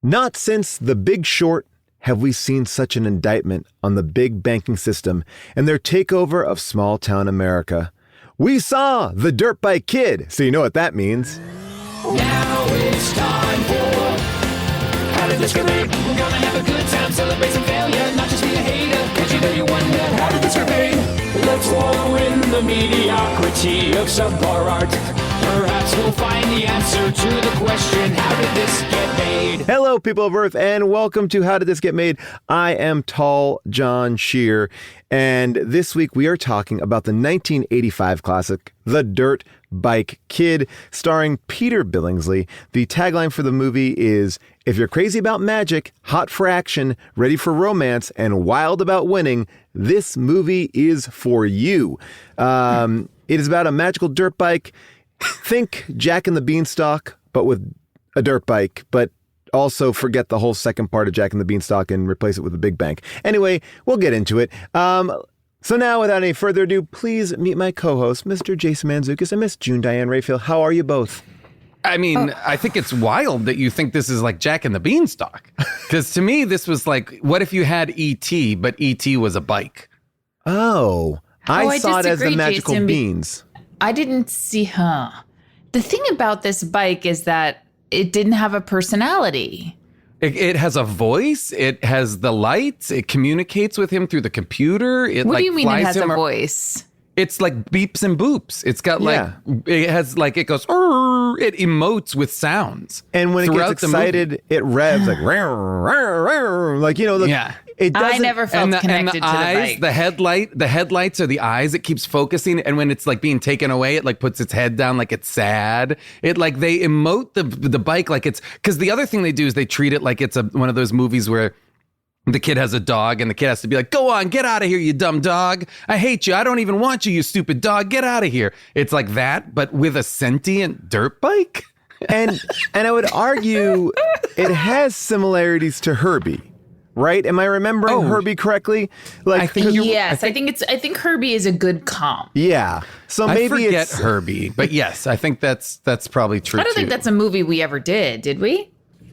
Not since The Big Short have we seen such an indictment on the big banking system and their takeover of small-town America. We saw The Dirt Bike Kid, so you know what that means. Now it's time for How Did This Get Made? We're gonna have a good time, celebrate some failure, not just be a hater, cause you know you wonder, how did this get made? Let's wallow in the mediocrity of subpar art. Perhaps we'll find the answer to the question, how did this get made? Hello, people of Earth, and welcome to How Did This Get Made? I am Tall John Scheer, and this week we are talking about the 1985 classic, The Dirt Bike Kid, starring Peter Billingsley. The tagline for the movie is, if you're crazy about magic, hot for action, ready for romance, and wild about winning, this movie is for you. It is about a magical dirt bike. Think Jack and the Beanstalk, but with a dirt bike, but also forget the whole second part of Jack and the Beanstalk and replace it with a big bank. Anyway, we'll get into it. So now, without any further ado, please meet my co-hosts, Mr. Jason Mantzoukas and Miss June Diane Rayfield. How are you both? I mean, I think it's wild that you think this is like Jack and the Beanstalk. Because to me, this was like, what if you had E.T., but E.T. was a bike? Oh, I saw it as the disagree, magical Jason, beans. I didn't see The thing about this bike is that it didn't have a personality. It has a voice. It has the lights. It communicates with him through the computer. What do you mean it has a voice? It's like beeps and boops. It's got it has like, it goes, it emotes with sounds. And when it gets excited, it revs like, like, you know, it doesn't. I never felt connected to the eyes, bike. the headlights are the eyes. It keeps focusing. And when it's like being taken away, it like puts its head down like it's sad. It like, they emote the bike like it's, because the other thing they do is they treat it like it's one of those movies where the kid has a dog and the kid has to be like, go on, get out of here, you dumb dog. I hate you. I don't even want you, you stupid dog. Get out of here. It's like that, but with a sentient dirt bike. And I would argue it has similarities to Herbie, right? Am I remembering Herbie correctly? Like, I think Yes, I think Herbie is a good comp. yeah. So maybe I forget it's Herbie, but yes, I think that's probably true. I don't think that's a movie we ever did we?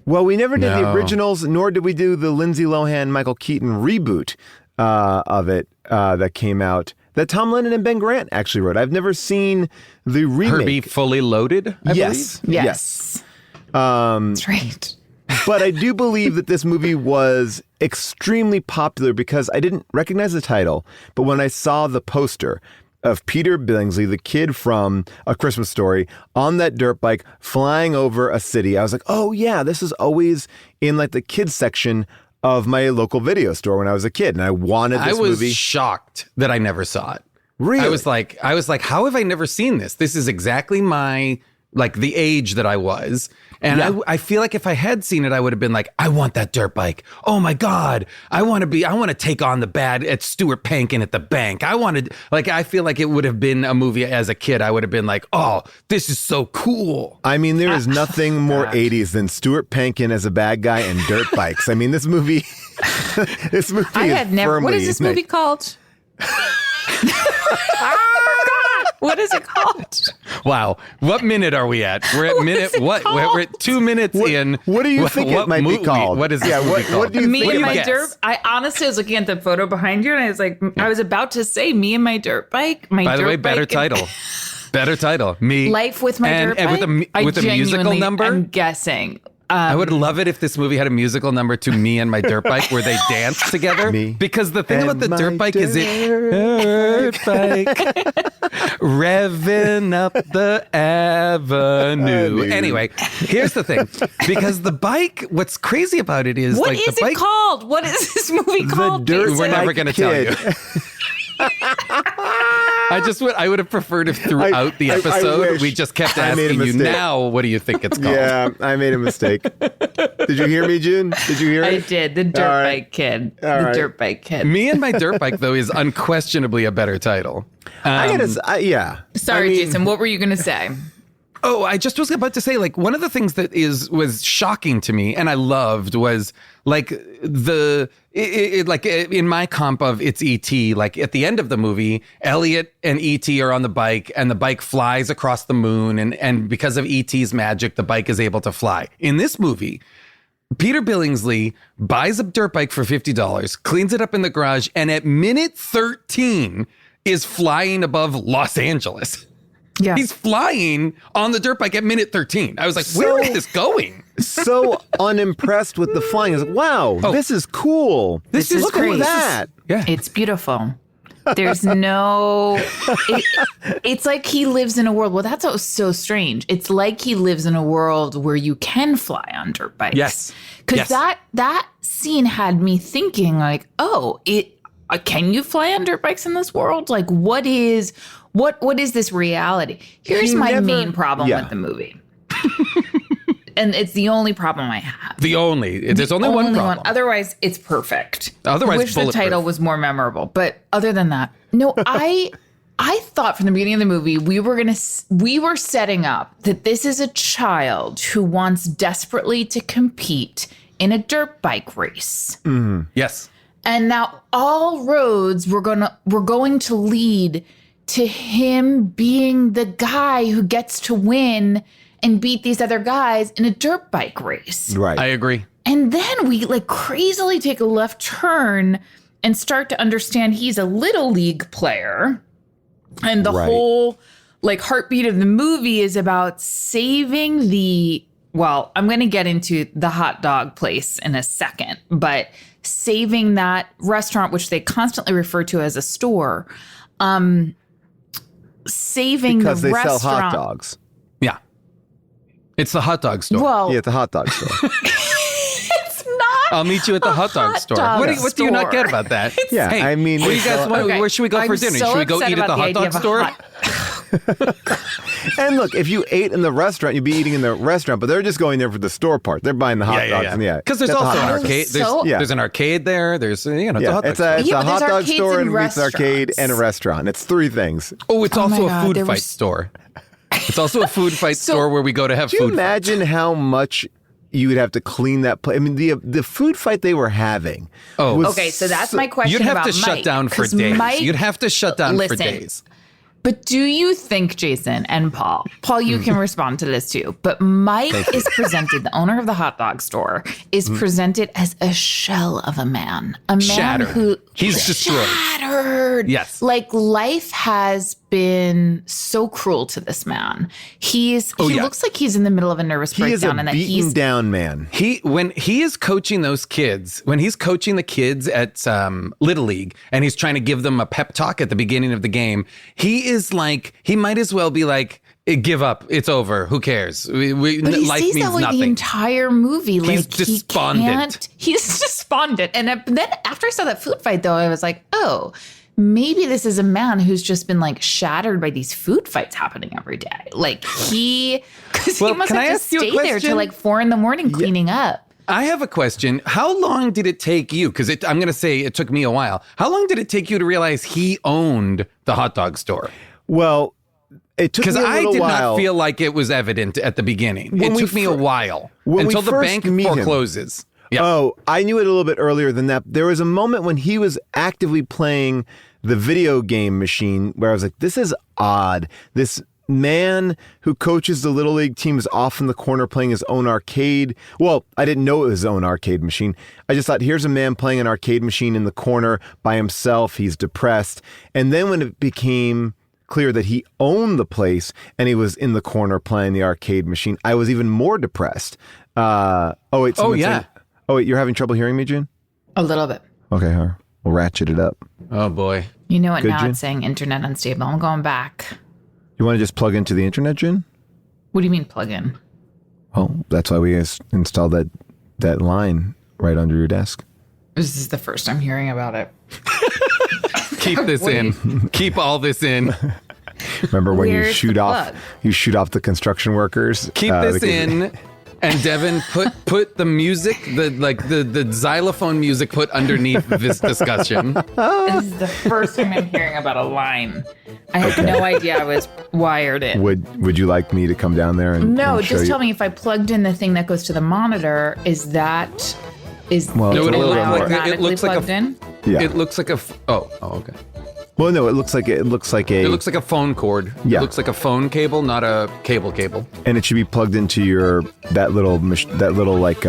Well, we never did the No. originals, nor did we do the Lindsay Lohan, Michael Keaton reboot of it that came out that Tom Lennon and Ben Grant actually wrote. I've never seen the remake. Herbie Fully Loaded, I Yes. believe. Yes. That's right. But I do believe that this movie was extremely popular because I didn't recognize the title, but when I saw the poster of Peter Billingsley, the kid from A Christmas Story, on that dirt bike flying over a city, I was like, oh yeah, this is always in like the kids section of my local video store when I was a kid, and I wanted this movie. I was shocked that I never saw it. Really? I was like, how have I never seen this? This is exactly my, like, the age that I was. And Yeah. I feel like if I had seen it, I would have been like, I want that dirt bike. Oh my God. I want to take on the bad at Stuart Pankin at the bank. I feel like it would have been a movie as a kid. I would have been like, oh, this is so cool. I mean, there is nothing more 80s than Stuart Pankin as a bad guy and dirt bikes. I mean, this movie, this movie I is had never. What firmly is this movie called? What is it called? Wow. What minute are we at? We're at minute what? We're at 2 minutes in. What do you think it might be called? What is this movie what called? do you Me think and it my might- dirt. I honestly was looking at the photo behind you, and I was like, I was about to say, me and my dirt bike. By the way, better title. Better title. Me. Life with my dirt bike. And with a musical genuinely number. I'm guessing. I would love it if this movie had a musical number to Me and My Dirt Bike where they dance together. Me Because the thing and about the my dirt bike is it dirt bike revving up the avenue. Anyway, here's the thing. Because the bike, what's crazy about it is What like is the bike. it called? What is this movie called? Dirt Jason? We're never Bike going to tell Kid. you. I would have preferred if throughout the I episode wish. we just kept I made a asking you, mistake. now what do you think it's called? Yeah, I made a mistake. Did you hear me, June? Did you hear I it? did. The Dirt All right. Bike Kid. All The right. Dirt Bike Kid. Me and My Dirt Bike, though, is unquestionably a better title. Yeah. Sorry, I mean, Jason. What were you going to say? Oh, I just was about to say, like, one of the things that was shocking to me and I loved was like like in my comp of it's E.T., like at the end of the movie, Elliot and E.T. are on the bike and the bike flies across the moon. And because of E.T.'s magic, the bike is able to fly. In this movie, Peter Billingsley buys a dirt bike for $50, cleans it up in the garage, and at minute 13 is flying above Los Angeles. Yeah. He's flying on the dirt bike at minute 13. I was like, where is this going? So unimpressed with the flying. I was like, wow, this is cool. This is Look great. at that. Yeah. It's beautiful. There's no, it's like he lives in a world. Well, that's what was so strange. It's like he lives in a world where you can fly on dirt bikes. Yes. Because that scene had me thinking like, oh, can you fly on dirt bikes in this world? Like, what is this reality? Here's my main problem with the movie. And it's the only problem I have. There's only one problem. Otherwise, it's perfect. Otherwise, I wish the bulletproof. title was more memorable. But other than that, no, I thought from the beginning of the movie we were setting up that this is a child who wants desperately to compete in a dirt bike race. Yes. And now all roads were going to lead to him being the guy who gets to win and beat these other guys in a dirt bike race. Right. I agree. And then we like crazily take a left turn and start to understand he's a little league player. And the whole like heartbeat of the movie is about saving I'm going to get into the hot dog place in a second, but saving that restaurant, which they constantly refer to as a store, saving because the they restaurant. sell hot dogs. Yeah. It's the hot dog store. Well, Yeah, at the hot dog store. it's not. I'll meet you at the hot dog store. dog What do you not store. get about that? Yeah, Hey, I mean, what do you guys want? Okay, Where should we go for I'm dinner? so Should we go upset eat at the about hot idea dog of a store? And look, if you ate in the restaurant, you'd be eating in the restaurant, but they're just going there for the store part. They're buying the hot dogs. And Because there's that's the also hot an dog. arcade. So- There's an arcade there. There's it's a hot dog It's store. a Yeah, but hot there's dog arcades store and and meets arcade restaurants. and a restaurant. It's three things. Oh, it's Oh also my a God, food there fight was- store. It's also a food fight store where we go to have Do you food. imagine how much you would have to clean that place? I mean, the food fight they were having. was Okay, so that's my question You'd have about to shut Mike, down for 'cause days. Mike- You'd have to shut down for Listen. days. But do you think, Jason and Paul, you can respond to this too, but Mike is presented, the owner of the hot dog store, is presented as a shell of a man. A man Shattered. who He's destroyed. Shattered. Yes. Like life has been so cruel to this man. He looks like he's in the middle of a nervous He is a breakdown and that beaten he's down man. When he is coaching those kids, when he's coaching the kids at Little League, and he's trying to give them a pep talk at the beginning of the game, he is like, he might as well be like, give up, it's over, who cares? But he Life sees means that way nothing. the entire movie. He's Like despondent. He's despondent. And then after I saw that food fight, though, I was like, oh, maybe this is a man who's just been like shattered by these food fights happening every day. Like because he must can I have to ask you a stay there question? till like 4 a.m. cleaning up. I have a question. How long did it take you? Because I'm going to say it took me a while. How long did it take you to realize he owned the hot dog store? Well, it took me Because a I little did while. not feel like it was evident at the beginning. When It we took me a fir- while when we until the first bank meet him- forecloses. Yeah. Oh, I knew it a little bit earlier than that. There was a moment when he was actively playing the video game machine where I was like, this is odd. This man who coaches the Little League team is off in the corner playing his own arcade. Well, I didn't know it was his own arcade machine. I just thought, here's a man playing an arcade machine in the corner by himself. He's depressed. And then when it became clear that he owned the place and he was in the corner playing the arcade machine, I was even more depressed. Someone's yeah. saying- oh, wait, you're having trouble hearing me, June? A little bit. Okay, we'll ratchet it up. Oh, boy. You know what? Good, Now Jen? it's saying internet unstable. I'm going back. You want to just plug into the internet, June? What do you mean plug in? Oh, that's why we installed that line right under your desk. This is the first I'm hearing about it. Keep this in. Keep all this in. Remember when you Where's shoot the off plug? the construction workers? Keep this because- in. And Devin, put the music, the xylophone music, put underneath this discussion. This is the first time I'm hearing about a line. I had no idea I was wired in. Would you like me to come down there and No, and show just you? tell me if I plugged in the thing that goes to the monitor, is Well, it's it's No, a it'll little look bit like more. it automatically looks like plugged in? Yeah. It looks like oh, okay. Well, no, it looks like a. It looks like a phone cord. Yeah. It looks like a phone cable, not a cable. And it should be plugged into that little like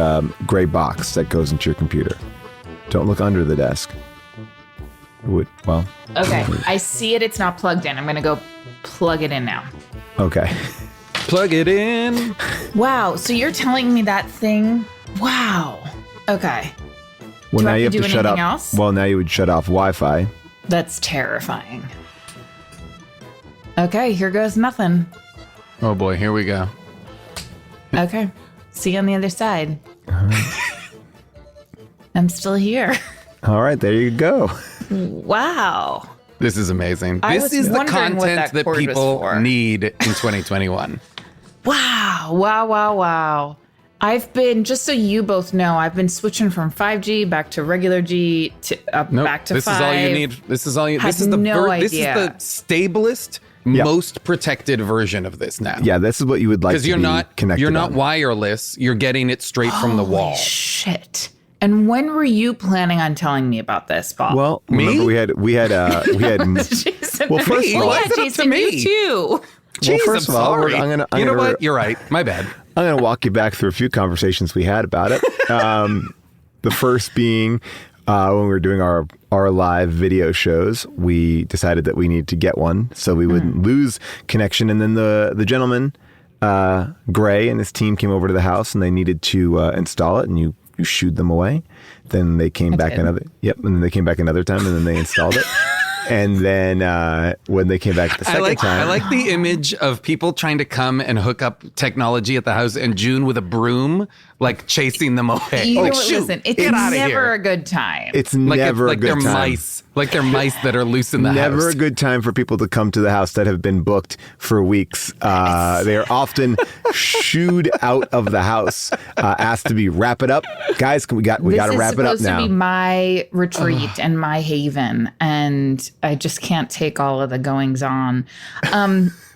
gray box that goes into your computer. Don't look under the desk. Well. Okay, I see it. It's not plugged in. I'm gonna go plug it in now. Okay. Plug it in. Wow. So you're telling me that thing? Wow. Okay. Well, Do I now you have have to to do shut anything off. else? Well, now you would shut off Wi-Fi. That's terrifying. Okay, here goes nothing. Oh boy, here we go. Okay. See you on the other side. I'm still here. All right, there you go. Wow. This is amazing. I This was is the wondering what content that that cord was people for. need in 2021. Wow. I've been, just so you both know, I've been switching from 5G back to regular G to Nope, back to this 5. is all you need. This is all you. Had This is the no this is idea. the stablest, Yeah. most protected version of this now. Yeah, this is what you would like to because be connected you're not on. wireless. You're getting it straight from the wall. Shit. And when were you planning on telling me about this, Bob? Well, Me? remember we had Jason. well, first of Me? all- Why yeah, is it up to Jason, me? you too. Jeez, first I'm of all, sorry. I'm gonna- you know gonna- what? You're right. My bad. I'm going to walk you back through a few conversations we had about it. The first being when we were doing our live video shows, we decided that we needed to get one so we wouldn't lose connection. And then the gentleman, Gray, and his team came over to the house and they needed to install it, and you shooed them away. Then they came back did. another. Yep, and then they came back another time, and then they installed it. And then when they came back the second time, I like the image of people trying to come and hook up technology at the house, and June with a broom, like chasing them away. You know Like, what, shoot, listen, it's get out of never here. a good time. it's Like never like a good they're time. mice, like they're mice that are loose in the Never house. a good time for people to come to the house that have been booked for weeks. They are often shooed out of the house, asked to be wrap it up, guys. We got to wrap it up This is supposed to now. be my retreat and my haven, and I just can't take all of the goings on.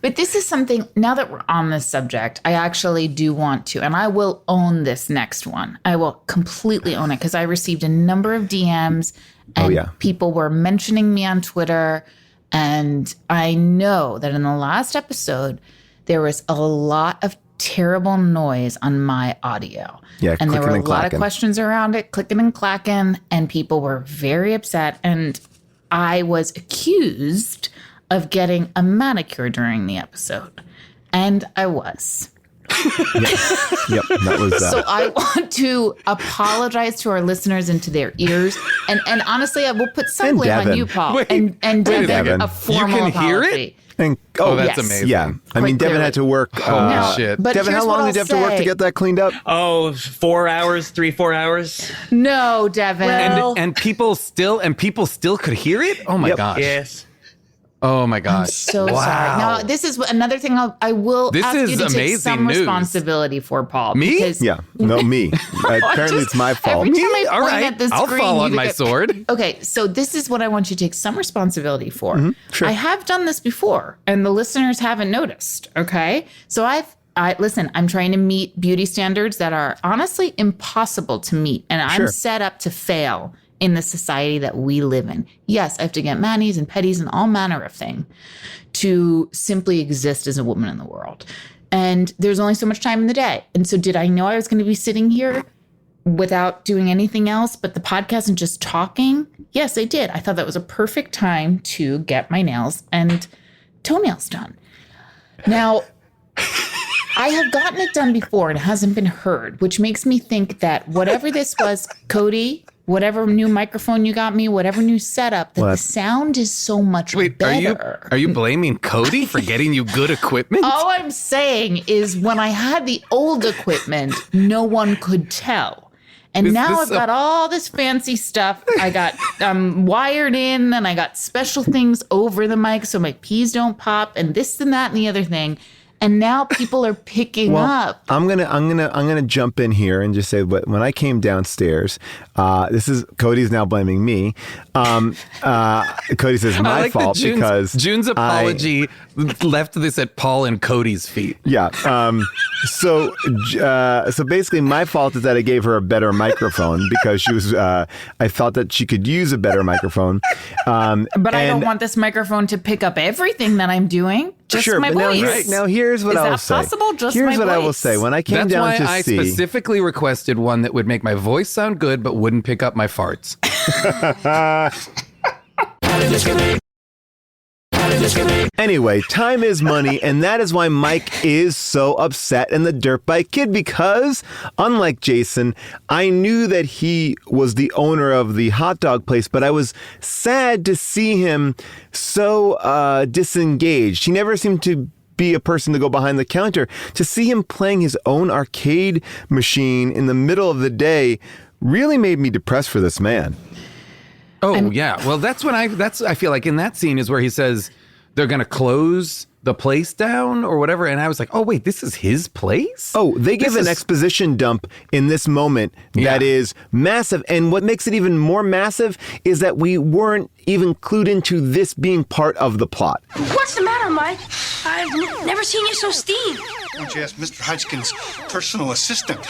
But this is something, now that we're on this subject, I actually do want to, and I will own this next one. I will completely own it because I received a number of DMs and yeah. people were mentioning me on Twitter. And I know that in the last episode, there was a lot of terrible noise on my audio. Yeah, and there were clicking a and lot clacking. of questions around it, clicking and clacking, and people were very upset. And I was accused of getting a manicure during the episode. And I was. Yep, that was So I want to apologize to our listeners and to their ears. And honestly, I will put some And blame on Devin. you, Paul. Wait, and wait a Devin, second. a formal You can hear it? apology. and Oh, that's yes. amazing. yeah. I mean, Quite Devin had to work. Holy shit. But Devin, here's how what long I'll did you have to work to say. get that cleaned up? Oh, 4 hours, 3-4 hours. No, Devin. and people still could hear it. Oh my Yep. gosh. Yes. Oh my gosh. So Wow. sorry. Now, this is another thing I will This ask you is to take amazing some news. responsibility for, Paul. Me? Because Yeah, no, me. Apparently, it's my fault. Every time I All point right. at the I'll screen, fall on you my get- sword. Okay, so this is what I want you to take some responsibility for. Mm-hmm. sure. I have done this before, and the listeners haven't noticed. Okay, so listen. I'm trying to meet beauty standards that are honestly impossible to meet, and I'm Sure. set up to fail in the society that we live in. Yes, I have to get manis and petties and all manner of thing to simply exist as a woman in the world. And there's only so much time in the day. And so did I know I was going to be sitting here without doing anything else but the podcast and just talking? Yes, I did. I thought that was a perfect time to get my nails and toenails done. Now, I have gotten it done before and it hasn't been heard, which makes me think that whatever this was, Cody, whatever new microphone you got me, whatever new setup, that the sound is so much Wait, better. are you blaming Cody for getting you good equipment? All I'm saying is when I had the old equipment, no one could tell. And Is now this I've got all this fancy stuff. I got wired in and I got special things over the mic so my peas don't pop and this and that and the other thing. and now people are picking up. I'm gonna jump in here and just say, when I came downstairs, this is Cody's now blaming me. Cody says I my like fault because June's apology left this at Paul and Cody's feet. Yeah. So basically, my fault is that I gave her a better microphone because she was. I thought that she could use a better microphone. But I don't want this microphone to pick up everything that I'm doing. Just sure, my but voice. now here's what Is I will that say. possible? Just here's my what I will voice. say. When I came That's down why to I see, specifically requested one that would make my voice sound good but wouldn't pick up my farts. Anyway, time is money, and that is why Mike is so upset in the Dirt Bike Kid, because unlike Jason, I knew that he was the owner of the hot dog place, but I was sad to see him so disengaged. He never seemed to be a person to go behind the counter. To see him playing his own arcade machine in the middle of the day really made me depressed for this man. Oh, yeah. Well, I feel like in that scene is where he says they're going to close the place down or whatever. And I was like, oh, wait, this is his place? Oh, they give an exposition dump in this moment that is massive. And what makes it even more massive is that we weren't even clued into this being part of the plot. What's the matter, Mike? I've never seen you so steamed. Why don't you ask Mr. Hodgkin's personal assistant?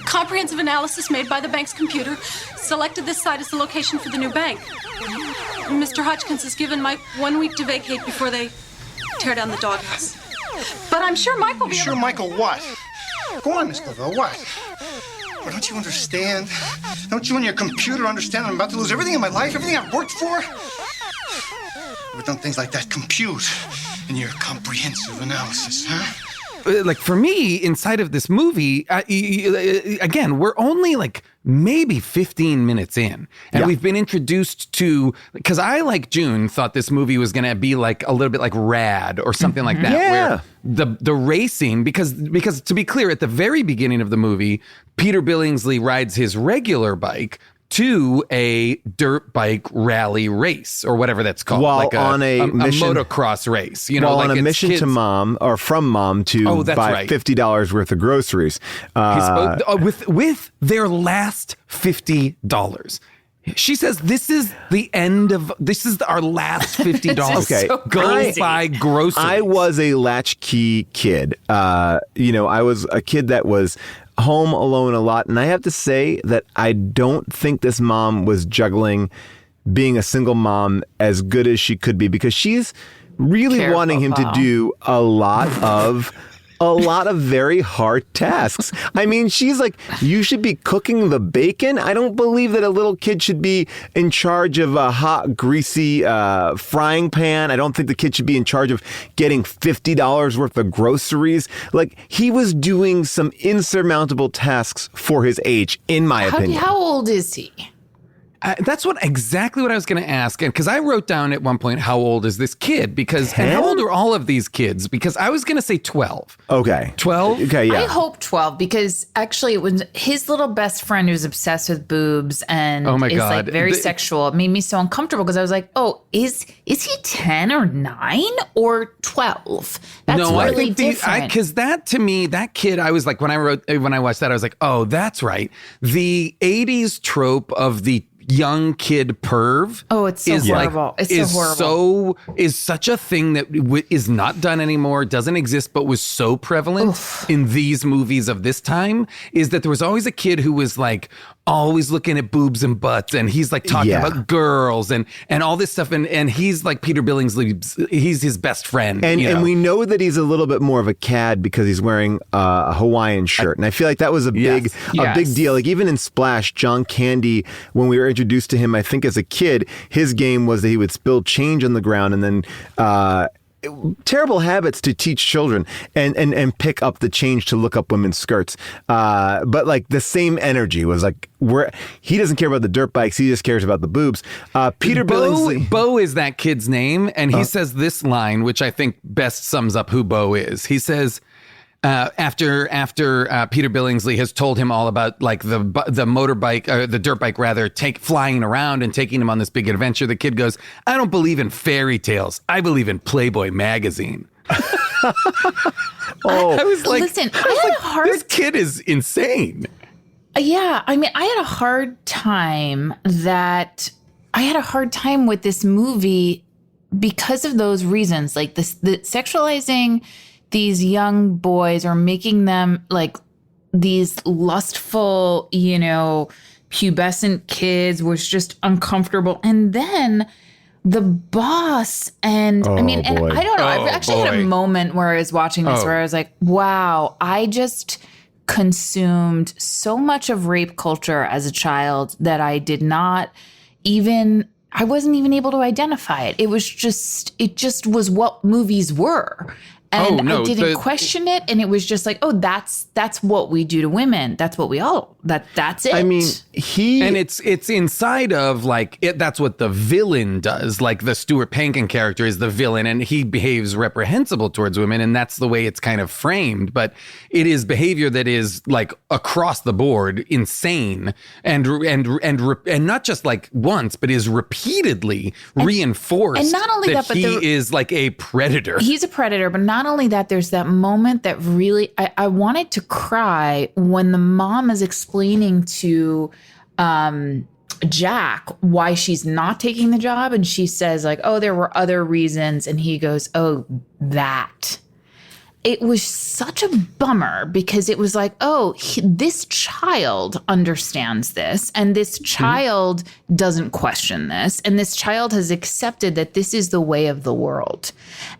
Comprehensive analysis made by the bank's computer selected this site as the location for the new bank. Mr. Hodgkins has given Mike 1 week to vacate before they tear down the doghouse. But I'm sure Mike will be Sure, able Michael, what? Go on, Miss Clavell, what? Well, don't you understand? Don't you and your computer understand I'm about to lose everything in my life, everything I've worked for? We've done things like that compute in your comprehensive analysis, huh? Like for me, inside of this movie, again, we're only like maybe 15 minutes in, and we've been introduced to, because I, like June, thought this movie was going to be like a little bit like Rad or something like that, where the racing, because to be clear, at the very beginning of the movie, Peter Billingsley rides his regular bike to a dirt bike rally race or whatever that's called, While like on a mission, motocross race, you know, while like on a it's mission kids. to mom or from mom to buy $50 worth of groceries. With their last $50. She says, this is our last $50. Okay. So Go buy groceries. I was a latchkey kid. I was a kid that was home alone a lot. And I have to say that I don't think this mom was juggling being a single mom as good as she could be, because she's really wanting him to do a lot of very hard tasks. I mean, she's like, you should be cooking the bacon. I don't believe that a little kid should be in charge of a hot, greasy frying pan. I don't think the kid should be in charge of getting $50 worth of groceries. Like, he was doing some insurmountable tasks for his age, in my opinion. How old is he? That's exactly what I was going to ask. And because I wrote down at one point, how old is this kid? Because and how old are all of these kids? Because I was going to say 12. Okay. 12? Okay, yeah. I hope 12, because actually it was his little best friend who's obsessed with boobs and Oh my is God. like very sexual. It made me so uncomfortable because I was like, oh, is he 10 or 9 or 12? That's really different. Because that, to me, that kid, I was like, when I watched that, I was like, oh, that's right. The 80s trope of the young kid perv. Oh, it's so horrible. It's so horrible. Is such a thing that is not done anymore, doesn't exist, but was so prevalent in these movies of this time, is that there was always a kid who was like always looking at boobs and butts, and he's like talking about girls and all this stuff, and he's like Peter Billingsley, he's his best friend. And we know that he's a little bit more of a cad because he's wearing a Hawaiian shirt. And I feel like that was a big deal. Like, even in Splash, John Candy, when we were introduced to him, I think as a kid, his game was that he would spill change on the ground and then terrible habits to teach children and pick up the change to look up women's skirts. But like the same energy was like, he doesn't care about the dirt bikes. He just cares about the boobs. Peter Billingsley. Bo is that kid's name. And he says this line, which I think best sums up who Bo is. He says, after Peter Billingsley has told him all about like the motorbike, the dirt bike rather, flying around and taking him on this big adventure, the kid goes, I don't believe in fairy tales. I believe in Playboy magazine. I was like, Listen, I had a hard this kid is insane. Yeah, I mean, I had a hard time with this movie because of those reasons. Like the sexualizing these young boys or making them like these lustful, pubescent kids was just uncomfortable. And then the boss and I mean, and I don't know. I've actually had a moment where I was watching this where I was like, wow, I just consumed so much of rape culture as a child that I wasn't even able to identify it. It just was what movies were. And I didn't question it. And it was just like, oh, that's what we do to women. That's what that's it. I mean, and it's inside of like that's what the villain does. Like the Stuart Pankin character is the villain and he behaves reprehensible towards women. And that's the way it's kind of framed. But it is behavior that is like across the board insane and not just like once, but is repeatedly reinforced. And not only that, but he is like a predator. He's a predator, but not only that, there's that moment that really, I wanted to cry when the mom is explaining to Jack why she's not taking the job. And she says like, oh, there were other reasons. And he goes, oh, that. It was such a bummer because it was like, oh, this child understands this and this child doesn't question this. And this child has accepted that this is the way of the world.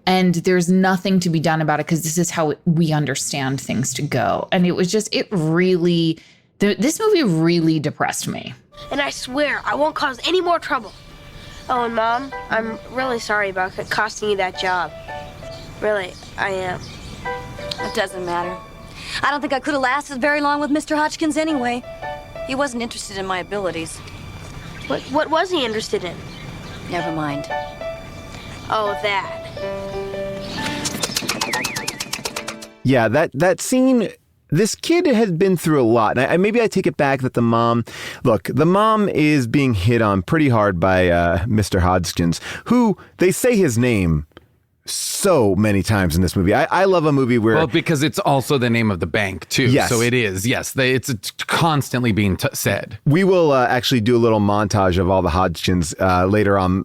And there's nothing to be done about it because this is how we understand things to go. And it was just, this movie really depressed me. And I swear I won't cause any more trouble. Oh, and Mom, I'm really sorry about costing you that job. Really, I am. It doesn't matter. I don't think I could have lasted very long with Mr. Hodgkins anyway. He wasn't interested in my abilities. What was he interested in? Never mind. Oh, that. Yeah, that scene, this kid has been through a lot. And maybe I take it back that the mom is being hit on pretty hard by Mr. Hodgkins, who they say his name so many times in this movie. I love a movie where... Well, because it's also the name of the bank, too. Yes. So it is, yes. It's constantly being said. We will actually do a little montage of all the Hodgkins later on.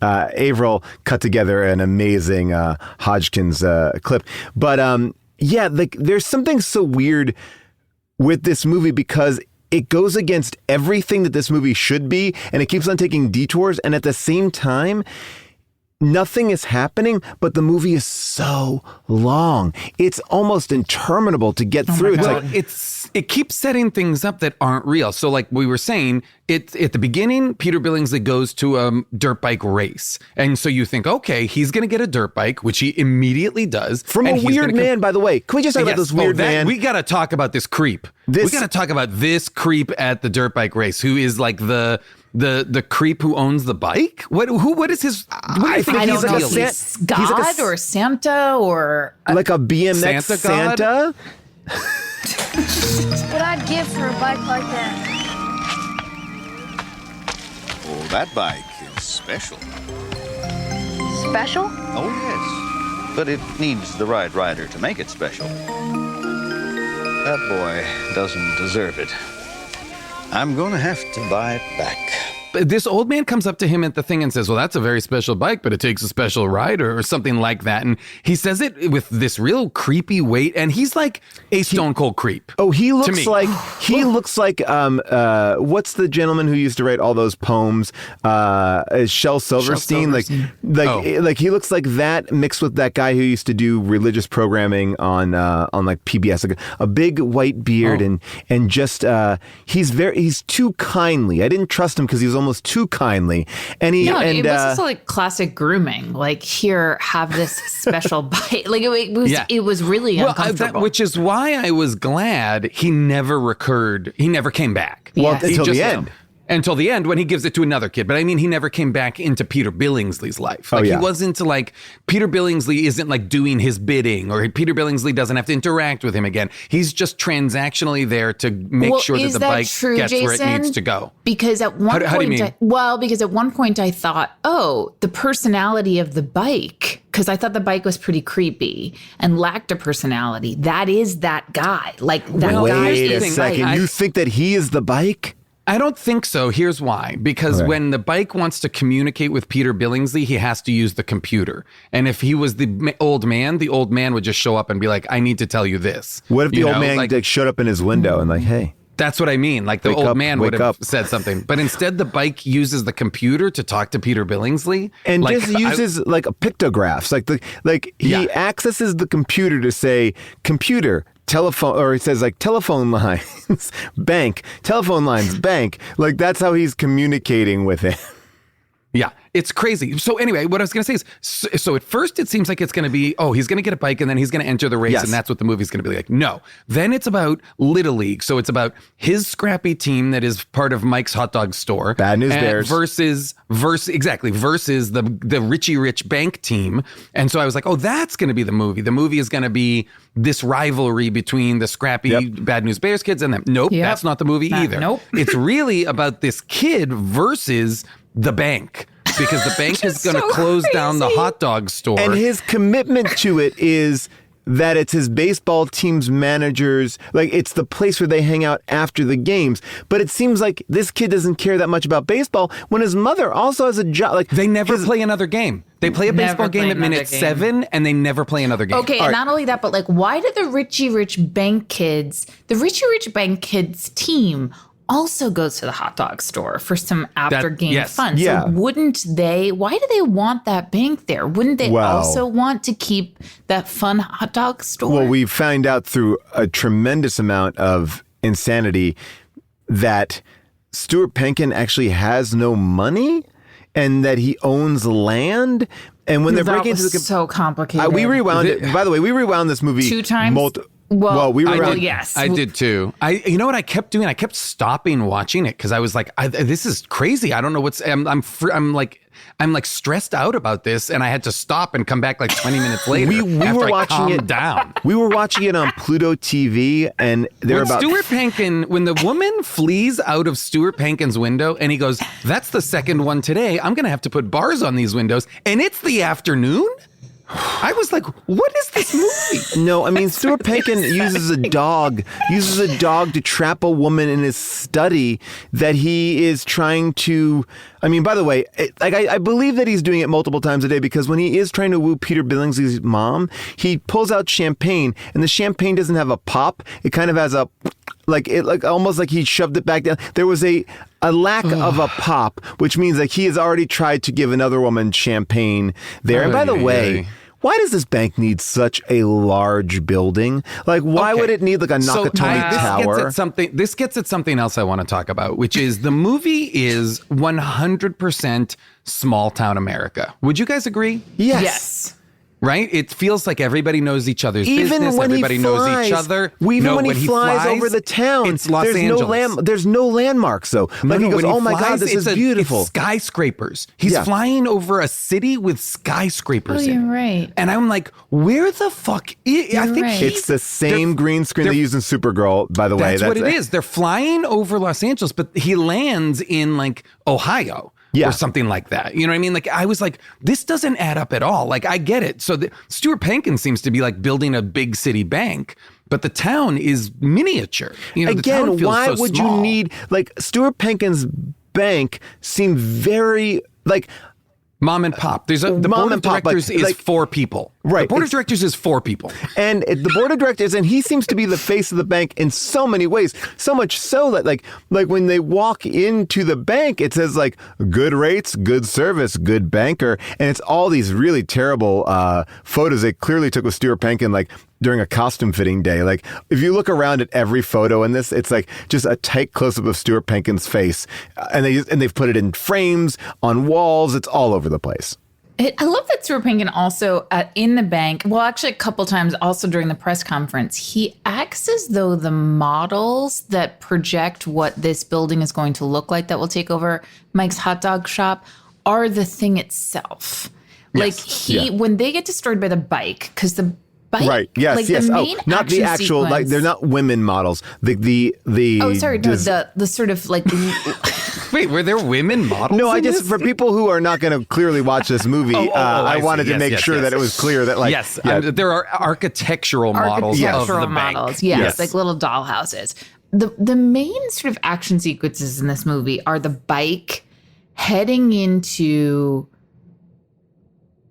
Averill cut together an amazing Hodgkins clip. But there's something so weird with this movie because it goes against everything that this movie should be, and it keeps on taking detours, and at the same time... nothing is happening, but the movie is so long. It's almost interminable to get through. It keeps setting things up that aren't real. So like we were saying, at the beginning, Peter Billingsley goes to a dirt bike race. And so you think, okay, he's going to get a dirt bike, which he immediately does. From a weird man, by the way. Can we just talk about this weird man? We got to talk about this creep. We got to talk about this creep at the dirt bike race, who is like the creep who owns the bike? What is his... I don't know if he's God or Santa or... like a BMX Santa? What I'd give for a bike like that. Oh, that bike is special. Special? Oh, yes. But it needs the right rider to make it special. That boy doesn't deserve it. I'm going to have to buy it back. This old man comes up to him at the thing and says, well, that's a very special bike, but it takes a special rider or something like that. And he says it with this real creepy weight. And he's like a stone cold creep. Oh, he looks like what's the gentleman who used to write all those poems? Shel Silverstein. Like he looks like that mixed with that guy who used to do religious programming on like PBS, like a big white beard and just he's too kindly. I didn't trust him because he was almost too kindly. And it was also like classic grooming. Like, here, have this special bite. Like it was really uncomfortable. Which is why I was glad he never recurred. He never came back. Well, until the end. Until the end when he gives it to another kid. But I mean, he never came back into Peter Billingsley's life. He wasn't like, Peter Billingsley isn't like doing his bidding, or Peter Billingsley doesn't have to interact with him again. He's just transactionally there to make sure that the bike gets where it needs to go. Because at one point, because at one point I thought, oh, the personality of the bike because I thought the bike was pretty creepy and lacked a personality. That is that guy. Like that guy Wait a is second. like, You think that he is the bike? I don't think so. Here's why. Because Okay. when the bike wants to communicate with Peter Billingsley, he has to use the computer. And if he was the old man would just show up and be like, I need to tell you this. What if the You old know, man like showed up in his window and like, hey? That's what I mean. Like the Wake old up, man wake would have up. said something. But instead, the bike uses the computer to talk to Peter Billingsley. And like, just uses like pictographs. He accesses the computer to say, computer, telephone, or he says like telephone lines, bank, telephone lines, bank. Like that's how he's communicating with it. Yeah, it's crazy. So anyway, what I was going to say is, so at first it seems like it's going to be, he's going to get a bike and then he's going to enter the race Yes. and that's what the movie's going to be like. No. Then it's about Little League. So it's about his scrappy team that is part of Mike's hot dog store. Bad News Bears. Versus the Richie Rich bank team. And so I was like, that's going to be the movie. The movie is going to be this rivalry between the scrappy Bad News Bears kids and them. Nope, Yep. that's not the movie either. Nope. It's really about this kid versus the bank, because the bank is going to so close down the crazy. hot dog store. And his commitment to it is that it's his baseball team's managers, like it's the place where they hang out after the games. But it seems like this kid doesn't care that much about baseball when his mother also has a job. Like they never play another game. They play a Never baseball play game at another minute game. 7 and they never play another game. Okay, and not only that, but like, why did the Richie Rich Bank kids, the Richie Rich Bank kids team also goes to the hot dog store for some after game yes. fun? Yeah. So wouldn't they, why do they want that bank there? Wouldn't they Well- also want to keep that fun hot dog store? Well, we find out through a tremendous amount of insanity that Stuart Penkin actually has no money and that he owns land. And when they're that breaking was into the so complicated. we rewound it. By the way, we rewound this movie 2 times? Well, we I rewound. did, yes. I did too. You know what I kept doing? I kept stopping watching it because I was like, "This is crazy. I don't know what's." I'm like stressed out about this, and I had to stop and come back like 20 minutes later. We after were I watching calmed it down. We were watching it on Pluto TV, and they're When about Stuart Penkin, when the woman flees out of Stuart Penkin's window and he goes, "That's the second one today. I'm going to have to put bars on these windows." And it's the afternoon. I was like, what is this movie? No, I mean, Stuart Penkin uses a dog to trap a woman in his study that he is trying to, I mean, by the way, I believe that he's doing it multiple times a day because when he is trying to woo Peter Billingsley's mom, he pulls out champagne and the champagne doesn't have a pop. It kind of has a, almost like he shoved it back down. There was a lack of a pop, which means like he has already tried to give another woman champagne there. And by the way, why does this bank need such a large building? Like, why would it need like a Nakatomi Tower? This gets at something else I want to talk about, which is the movie is 100% small town America. Would you guys agree? Yes. Right? It feels like everybody knows each other's Even business. when Everybody he knows flies, each other. Even when he flies over the town, it's Los Angeles. There's no landmarks though. Like he goes, when oh my God, flies, this is it's beautiful. It's skyscrapers. He's flying over a city with skyscrapers in it. You're right. And I'm like, where the fuck is... I think right. It's the same green screen they use in Supergirl, by the way. That's what it is. They're flying over Los Angeles, but he lands in like Ohio. Yeah. Or something like that. You know what I mean? Like, I was like, this doesn't add up at all. Like, I get it. So Stuart Penkin seems to be like building a big city bank, but the town is miniature. You know, the town Again, feels why so would small. you need, like, Stuart Penkin's bank seemed very, like, Mom and pop. The Mom board of and pop, directors like- is like- 4 people. Right, The board of it's- directors is 4 people. and the board of directors, and he seems to be the face of the bank in so many ways. So much so that like when they walk into the bank, it says like good rates, good service, good banker. And it's all these really terrible photos they clearly took with Stuart Penkin, like during a costume fitting day. Like if you look around at every photo in this, it's like just a tight close up of Stuart Penkin's face. And they've put it in frames, on walls. It's all over the place. I love that Stuart Penkin also in the bank, well, actually a couple times also during the press conference, he acts as though the models that project what this building is going to look like that will take over Mike's hot dog shop are the thing itself. Like when they get destroyed by the bike, because the bike, Right. Yes. like yes. the Oh, main not the action actual. Like sequence- they're not women models. The. Oh, sorry. No, the sort of like Wait, were there women models? No, I in just this? for people who are not going to clearly watch this movie, I wanted to make sure that it was clear that there are architectural models of Architectural the bank. models, yes, like little dollhouses. The main sort of action sequences in this movie are the bike heading into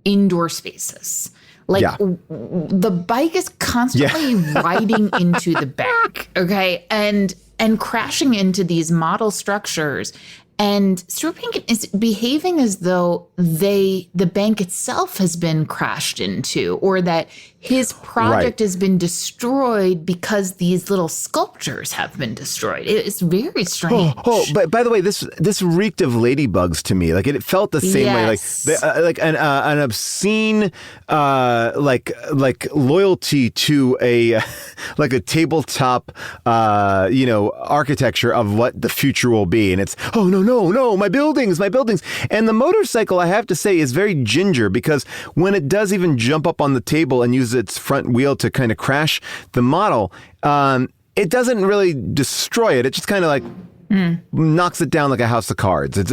indoor spaces. Like the bike is constantly riding into the bank, okay, and crashing into these model structures. And Stuart Pinkin is behaving as though the bank itself has been crashed into, or that his project has been destroyed because these little sculptures have been destroyed. It's very strange. But by the way, this reeked of ladybugs to me. Like it felt the same way, like an obscene like loyalty to a like a tabletop architecture of what the future will be. And it's no, my buildings. And the motorcycle, I have to say, is very ginger, because when it does even jump up on the table and use its front wheel to kind of crash the model, it doesn't really destroy it. It just kind of like knocks it down like a house of cards. It's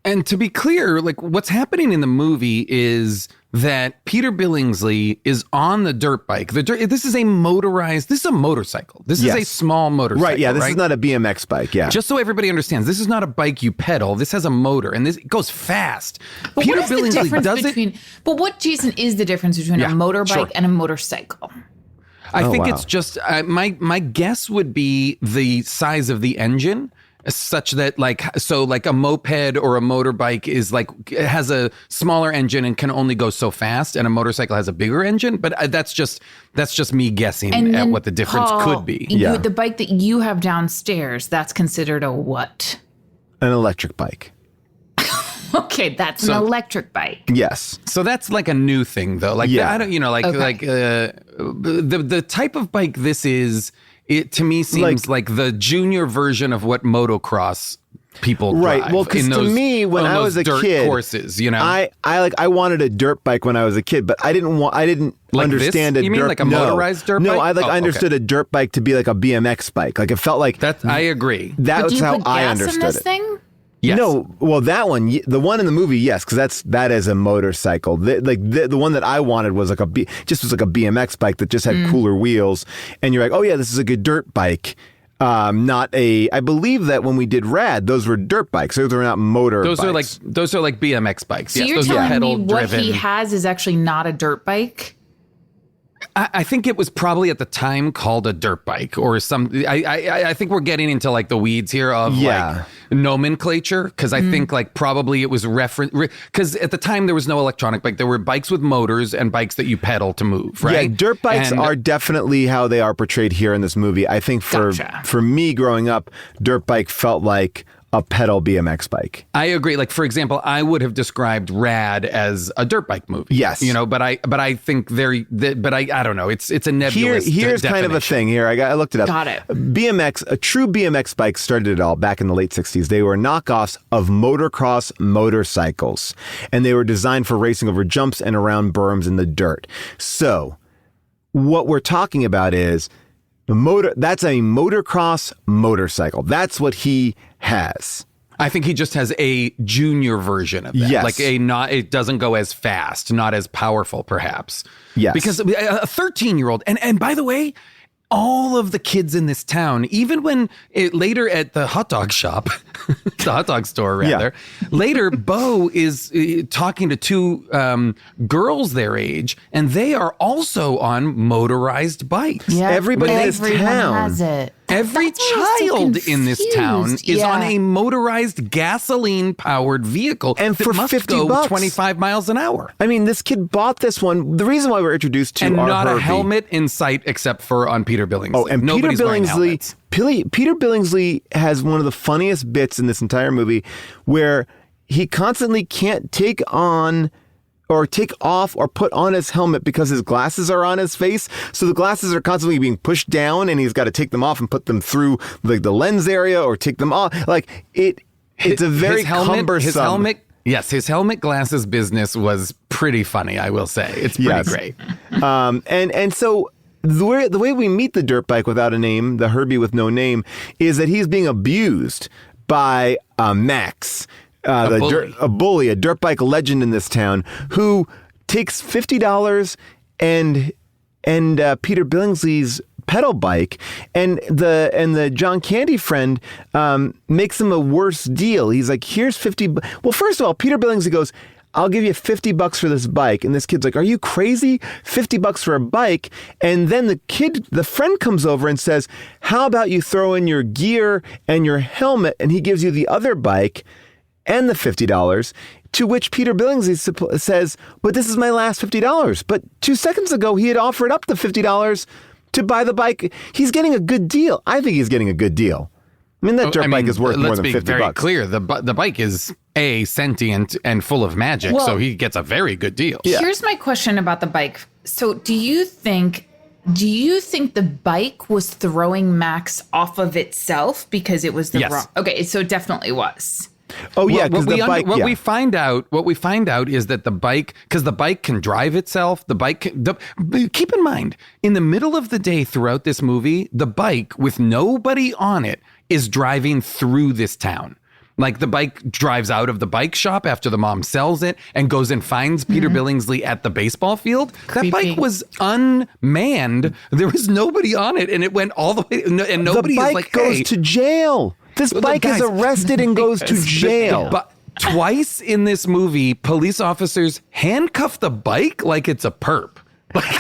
And to be clear, like what's happening in the movie is that Peter Billingsley is on the dirt bike. This is a motorcycle. This is a small motorcycle. Right, yeah, this is not a BMX bike, yeah. Just so everybody understands, this is not a bike you pedal. This has a motor, and it goes fast. But Peter what is Billingsley the difference does between, But what, Jason, is the difference between a motorbike and a motocycle? I think it's just, my guess would be the size of the engine, such that like a moped or a motorbike is like, it has a smaller engine and can only go so fast, and a motorcycle has a bigger engine. But that's just me guessing at what the difference could be. The bike that you have downstairs, that's considered a what? An electric bike. Okay, that's an electric bike. Yes. So that's like a new thing, though. Like I don't, the type of bike this is. It to me seems like the junior version of what motocross people drive. Right. Well, because to me, when I was a kid, courses, I wanted a dirt bike when I was a kid, but I didn't like understand this? a You dirt. mean like a motorized dirt bike? No, I understood a dirt bike to be like a BMX bike. Like it felt like that. I agree. That's how I gas understood in this it. Thing? Yes. No, well, that one, the one in the movie, yes, because that is a motorcycle. The one that I wanted was like a BMX bike that just had cooler wheels, and you're like, oh yeah, this is a good dirt bike. Not a. I believe that when we did Rad, those were dirt bikes. Those are not motor. Those bikes. are like BMX bikes. So yes, you're those telling are pedal me what driven. he has is actually not a dirt bike? I think it was probably at the time called a dirt bike or something. I think we're getting into like the weeds here of like nomenclature, because I think like probably it was because at the time there was no electronic bike. There were bikes with motors and bikes that you pedal to move, right? Yeah, dirt bikes are definitely how they are portrayed here in this movie. I think for me growing up, dirt bike felt like a pedal BMX bike. I agree. Like, for example, I would have described Rad as a dirt bike movie. Yes. But I think I don't know. It's a nebulous Here's kind of a thing here. I looked it up. Got it. A true BMX bike started it all back in the late 60s. They were knockoffs of motocross motorcycles, and they were designed for racing over jumps and around berms in the dirt. So what we're talking about is that's a motocross motorcycle. That's what he has. I think he just has a junior version of that. Yes. Like it doesn't go as fast, not as powerful, perhaps. Yes. Because a 13-year-old, and by the way, all of the kids in this town, even when later at the hot dog shop, the hot dog store rather, later Bo is talking to two girls their age, and they are also on motorized bikes. Yeah, Everybody in this town has it. Every child in this town is on a motorized gasoline-powered vehicle, and for must $50, go 25 miles an hour. I mean, this kid bought this one. The reason why we're introduced to and our not Herbie, a helmet in sight except for on Peter Billingsley. Oh, and Nobody's Peter wearing Billingsley. helmets. Peter Billingsley has one of the funniest bits in this entire movie, where he constantly can't take on or take off or put on his helmet because his glasses are on his face. So the glasses are constantly being pushed down, and he's got to take them off and put them through like the lens area or take them off. Like it's a very cumbersome. His helmet glasses business was pretty funny, I will say. It's pretty great. And so the way we meet the dirt bike without a name, the Herbie with no name, is that he's being abused by Max, a bully, a dirt bike legend in this town, who takes $50 and Peter Billingsley's pedal bike, and the John Candy friend makes him a worse deal. He's like, here's 50. Well, first of all, Peter Billingsley goes, I'll give you $50 for this bike. And this kid's like, are you crazy? $50 for a bike? And then the friend comes over and says, how about you throw in your gear and your helmet? And he gives you the other bike and the $50. To which Peter Billingsley says, but this is my last $50. But 2 seconds ago, he had offered up the $50 to buy the bike. He's getting a good deal. I think he's getting a good deal. I mean, that dirt bike is worth more than $50. Let's be very clear. The bike is sentient and full of magic, so he gets a very good deal. Yeah. Here's my question about the bike. So do you think the bike was throwing Max off of itself because it was the wrong? Okay, so it definitely was. Oh yeah, because what we find out is that the bike, because the bike can drive itself. Keep in mind, in the middle of the day throughout this movie, the bike with nobody on it is driving through this town. Like, the bike drives out of the bike shop after the mom sells it and goes and finds Peter Billingsley at the baseball field. Creepy. That bike was unmanned. There was nobody on it, and it went all the way. And nobody the bike is like, goes to jail. This bike is arrested and goes to jail. But twice in this movie, police officers handcuff the bike like it's a perp.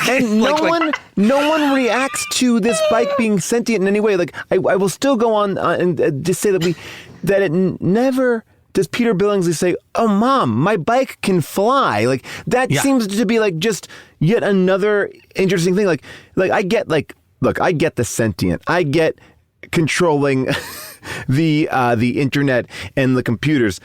And no one reacts to this bike being sentient in any way. Like, I will still go on and just say that it never does Peter Billingsley say, "Oh, Mom, my bike can fly." Like, that seems to be like just yet another interesting thing. Like I get I get the sentient. I get controlling the internet and the computers.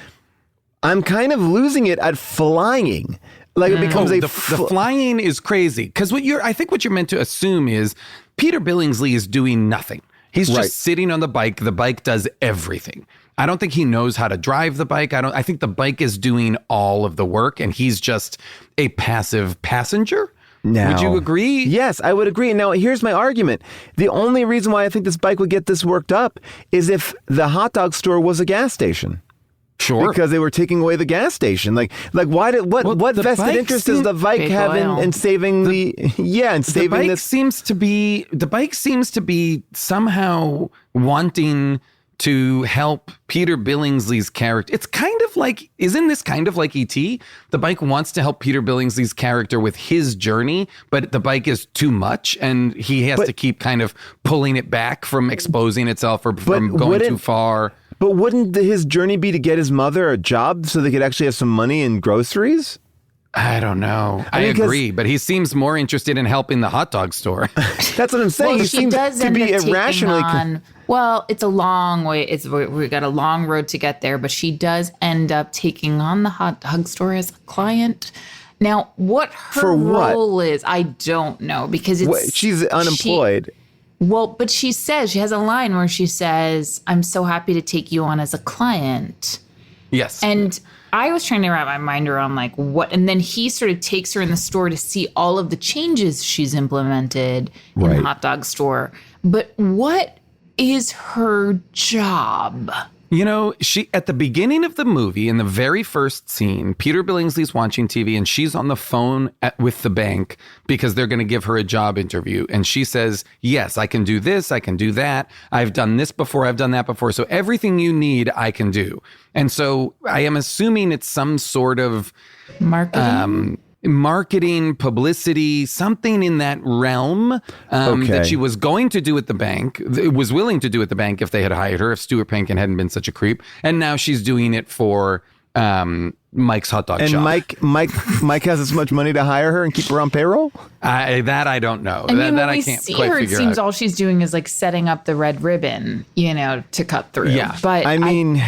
I'm kind of losing it at flying. Like, it becomes the flying is crazy, because I think what you're meant to assume is Peter Billingsley is doing nothing. He's just sitting on the bike. The bike does everything. I don't think he knows how to drive the bike. I think the bike is doing all of the work, and he's just a passive passenger. Now, would you agree? Yes, I would agree. Now, here's my argument. The only reason why I think this bike would get this worked up is if the hot dog store was a gas station. Sure. Because they were taking away the gas station. Like what vested interest does the bike have in saving the bike seems to be somehow wanting to help Peter Billingsley's character. It's kind of like, isn't this kind of like E.T.? The bike wants to help Peter Billingsley's character with his journey, but the bike is too much, and he has to keep kind of pulling it back from exposing itself or from going too far. But wouldn't his journey be to get his mother a job so they could actually have some money and groceries? I don't know. I agree, but he seems more interested in helping the hot dog store. That's what I'm saying. Well, he seems to be irrationally. It's a long way. We got a long road to get there, but she does end up taking on the hot dog store as a client. Now, what her role is, I don't know, because she's unemployed. But she has a line where she says, "I'm so happy to take you on as a client." Yes. And I was trying to wrap my mind around like what, and then he sort of takes her in the store to see all of the changes she's implemented in the hot dog store. But what is her job? You know, she at the beginning of the movie, in the very first scene, Peter Billingsley's watching TV and she's on the phone with the bank because they're going to give her a job interview. And she says, yes, I can do this. I can do that. I've done this before. I've done that before. So everything you need, I can do. And so I am assuming it's some sort of marketing, publicity, something in that realm that she was going to do at the bank, was willing to do at the bank if they had hired her, if Stuart Pankin hadn't been such a creep. And now she's doing it for Mike's hot dog shop. And Mike has as much money to hire her and keep her on payroll? That I don't know. I mean, that when I can't see quite her, figure it seems out. all she's doing is like setting up the red ribbon, to cut through. Yeah. But I mean...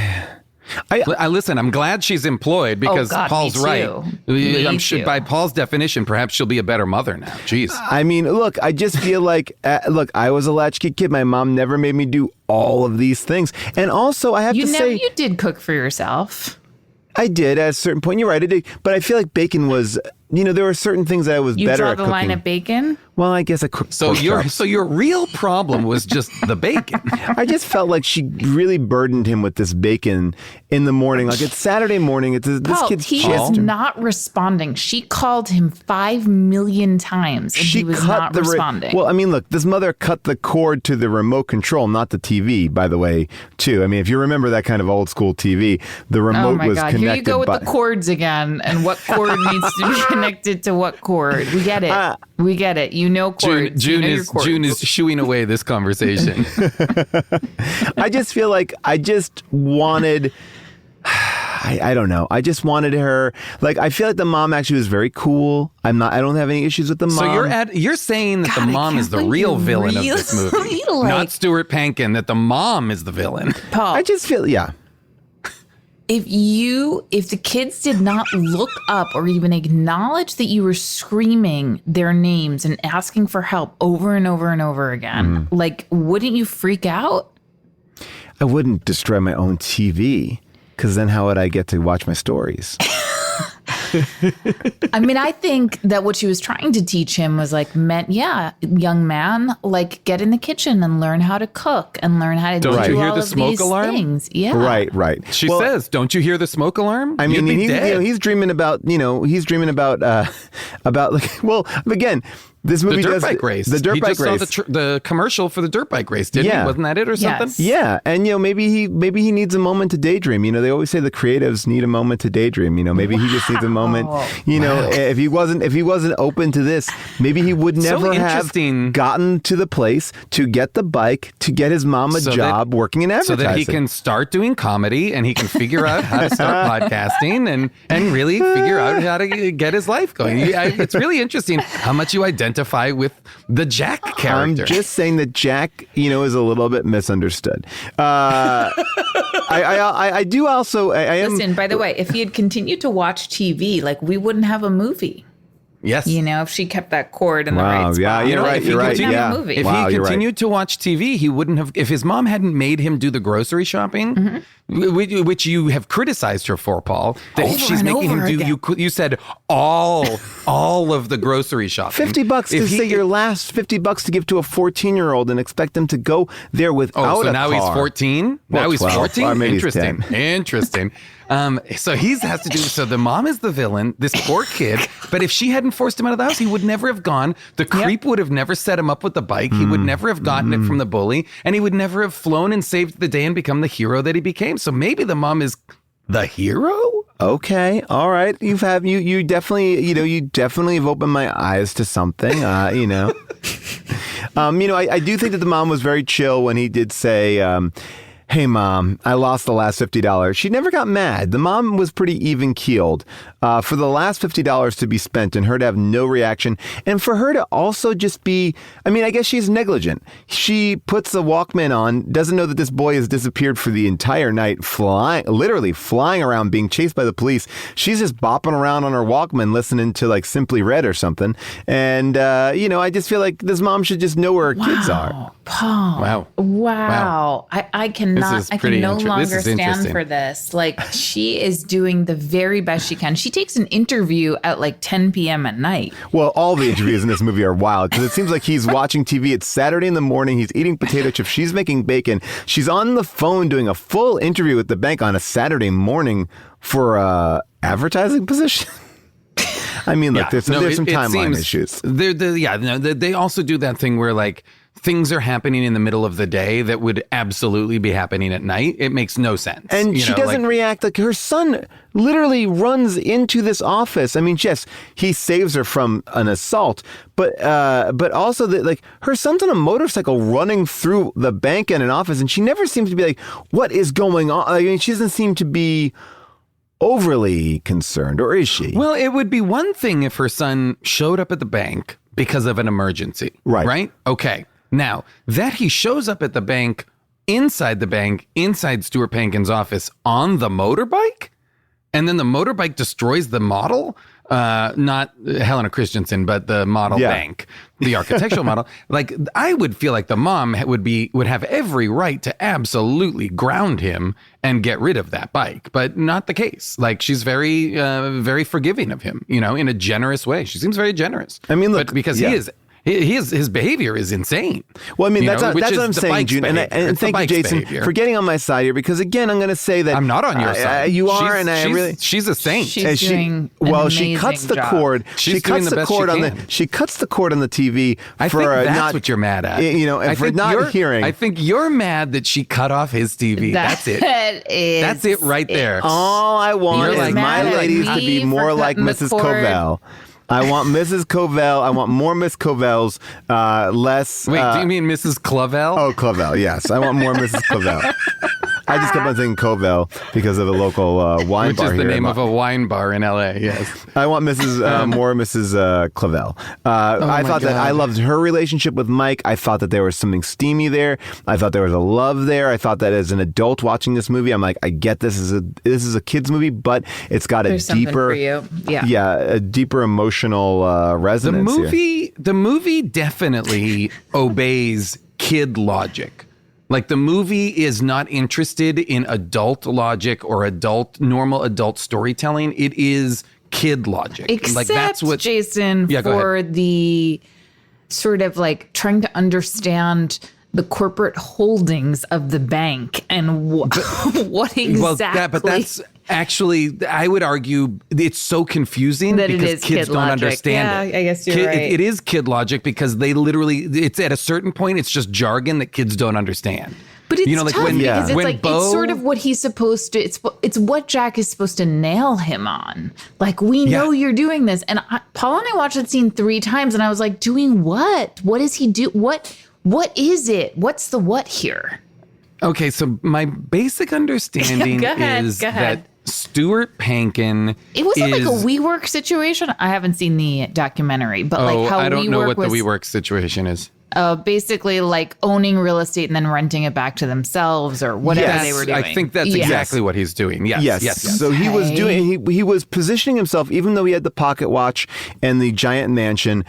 I listen, I'm glad she's employed because Paul's right. I'm sure by Paul's definition, perhaps she'll be a better mother now. Jeez. I mean, look, I just feel like, I was a latchkey kid. My mom never made me do all of these things. And also, I have to say... You did cook for yourself. I did at a certain point. You're right, I did. But I feel like bacon was there were certain things that I was You better draw at the cooking. line at bacon? Well, I guess I cooked So pork chops. your real problem was just the bacon. I just felt like she really burdened him with this bacon in the morning. Like it's Saturday morning. It's this Paul, kid's he chest. is not responding. She called him 5 million times and he was not responding. Well, I mean, look, this mother cut the cord to the remote control, not the TV, by the way, too. I mean, if you remember that kind of old school TV, the remote oh my was God. connected. Here you go with the cords again and what cord needs to be connected to what cord. We get it. We get it. You know cords. June you know June is shooing away this conversation. I just feel like I just wanted... I don't know. I just wanted her. Like, I feel like the mom actually was very cool. I don't have any issues with the mom. So you're saying that the mom is the real villain of this movie, not Stuart Pankin. That the mom is the villain. Paul, I just feel, yeah. If the kids did not look up or even acknowledge that you were screaming their names and asking for help over and over and over again, like, wouldn't you freak out? I wouldn't destroy my own TV, because then how would I get to watch my stories? I mean, I think that what she was trying to teach him was like, young man, like get in the kitchen and learn how to cook and learn how to Don't do you hear all the of smoke these alarm? things. Yeah. Right. She says, "Don't you hear the smoke alarm?" I mean, You'd be he's, dead. he's dreaming about, about like, well, again, this movie The dirt does bike race. The dirt he bike just race. saw the commercial for the dirt bike race, didn't Yeah. he? Wasn't that it or something? Yes. Yeah, and maybe he needs a moment to daydream. They always say the creatives need a moment to daydream. Maybe he just needs a moment. If he wasn't open to this, maybe he would never have interesting. gotten to the place to get the bike, to get his mom a job working in advertising. So that he can start doing comedy and he can figure out how to start podcasting and really figure out how to get his life going. It's really interesting how much you identify with the Jack character. I'm just saying that Jack, is a little bit misunderstood. I do also. I am. Listen, by the way, if he had continued to watch TV, like we wouldn't have a movie. Yes. If she kept that cord in the Wow, right spot. yeah, you're right. You're right. Yeah. Movie. If Wow, he you're right. continued to watch TV, he wouldn't have. If his mom hadn't made him do the grocery shopping, which you have criticized her for, Paul, that Over she's and making him over do. again. You said all of the grocery shopping. $50 to say your last $50 to give to a 14-year-old and expect them to go there without Oh, so a now car. he's 14? Well, Now he's 12, 14? or maybe he's Interesting. 10. Interesting. So he has to do, so the mom is the villain, this poor kid, but if she hadn't forced him out of the house, he would never have gone. The creep would have never set him up with the bike. He would never have gotten it from the bully, and he would never have flown and saved the day and become the hero that he became. So maybe the mom is the hero? Okay, all right. You definitely, you definitely have opened my eyes to something. I do think that the mom was very chill when he did say, "Hey, Mom, I lost the last $50." She never got mad. The mom was pretty even keeled for the last $50 to be spent and her to have no reaction. And for her to also just be, I guess she's negligent. She puts the Walkman on, doesn't know that this boy has disappeared for the entire night, literally flying around, being chased by the police. She's just bopping around on her Walkman, listening to like Simply Red or something. And, I just feel like this mom should just know where her kids are. Paul. Wow. I can no longer stand for this. Like, she is doing the very best she can. She takes an interview at like 10 p.m. at night. Well, all the interviews in this movie are wild because it seems like he's watching TV. It's Saturday in the morning. He's eating potato chips. She's making bacon. She's on the phone doing a full interview with the bank on a Saturday morning for a advertising position. Look, there's some timeline issues. They also do that thing where like things are happening in the middle of the day that would absolutely be happening at night. It makes no sense. And she doesn't react. Like her son literally runs into this office. Yes, he saves her from an assault, but also that her son's on a motorcycle running through the bank and an office, and she never seems to be like, what is going on? She doesn't seem to be overly concerned, or is she? Well, it would be one thing if her son showed up at the bank because of an emergency. Right? Okay. Now, that he shows up at the bank, inside Stuart Pankin's office on the motorbike, and then the motorbike destroys the model. Not Helena Christensen, but the model bank, the architectural model. Like, I would feel like the mom would have every right to absolutely ground him and get rid of that bike, but not the case. Like, she's very, very forgiving of him, in a generous way. She seems very generous. I mean, look, but because his behavior is insane. Well, I mean, that's what I'm saying, June. And thank you, Jason, for getting on my side here, because again, I'm going to say that I'm not on your side. You are, and I really. She's a saint. She's doing an she cuts the amazing cord. She's She cuts doing the the best cord she on can. she cuts the cord on the TV I for think that's not what you're mad at. For not hearing. I think you're mad that she cut off his TV. That's it. That's it right there. All I want You're is like, my mad at ladies to me be for more like cutting the Mrs. cord. Covell. I want Mrs. Covell. I want more Miss Covells, less. Wait, do you mean Mrs. Clavel? Oh, Covell, yes. I want more Mrs. Covell. I just kept on saying Covell because of the local wine Which bar is the here. name of a wine bar in LA, yes. I want more Mrs. Clavel. I thought that I loved her relationship with Mike. I thought that there was something steamy there. I thought there was a love there. I thought that as an adult watching this movie, I'm like, I get this is a kid's movie, but it's got There's something deeper, for you. a deeper emotional resonance. The movie definitely obeys kid logic. Like, the movie is not interested in adult logic or normal adult storytelling. It is kid logic. Except, like, that's what Jason, Yeah, go for the sort of like trying to understand the corporate holdings of the bank and what exactly. Well, but that's actually, I would argue, it's so confusing that because it is kids kid don't logic. understand it. I guess you're right. It is kid logic because they literally, it's at a certain point, it's just jargon that kids don't understand. But it's like tough because it's when like Bo, it's sort of what he's supposed to. It's what Jack is supposed to nail him on. Like, we know you're doing this, and Paul and I watched that scene 3 times, and I was like, doing what? What does he do? What is it? What's the what here? Okay, so my basic understanding Go ahead. that Stuart Pankin It wasn't like a WeWork situation. I haven't seen the documentary, but like how I don't know what was, the WeWork situation is. Basically like owning real estate and then renting it back to themselves or whatever they were doing. I think that's exactly what he's doing. Yes. So he was he was positioning himself, even though he had the pocket watch and the giant mansion.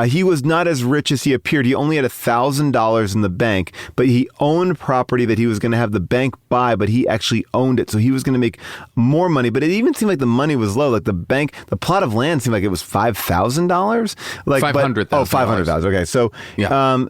He was not as rich as he appeared. He only had $1,000 in the bank, but he owned property that he was going to have the bank buy, but he actually owned it. So he was going to make more money, but it even seemed like the money was low. Like the plot of land seemed like it was $5,000. Like $500,000. $500,000. Okay. So,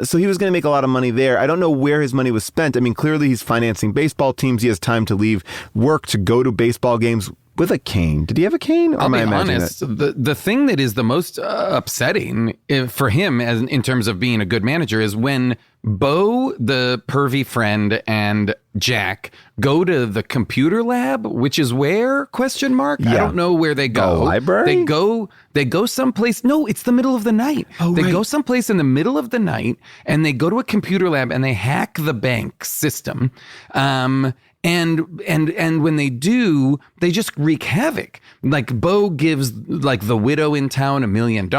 so he was going to make a lot of money there. I don't know where his money was spent. I mean, clearly he's financing baseball teams. He has time to leave work to go to baseball games with a cane. Did he have a cane? Or I'll am be I imagining honest. that? The thing that is the most upsetting for him, as in terms of being a good manager, is when Bo, the pervy friend, and Jack go to the computer lab, which is where ? I don't know where they go. The library? They go someplace. No, it's the middle of the night. They go someplace in the middle of the night, and they go to a computer lab and they hack the bank system. And when they do, they just wreak havoc. Like, Bo gives like the widow in town $1 million.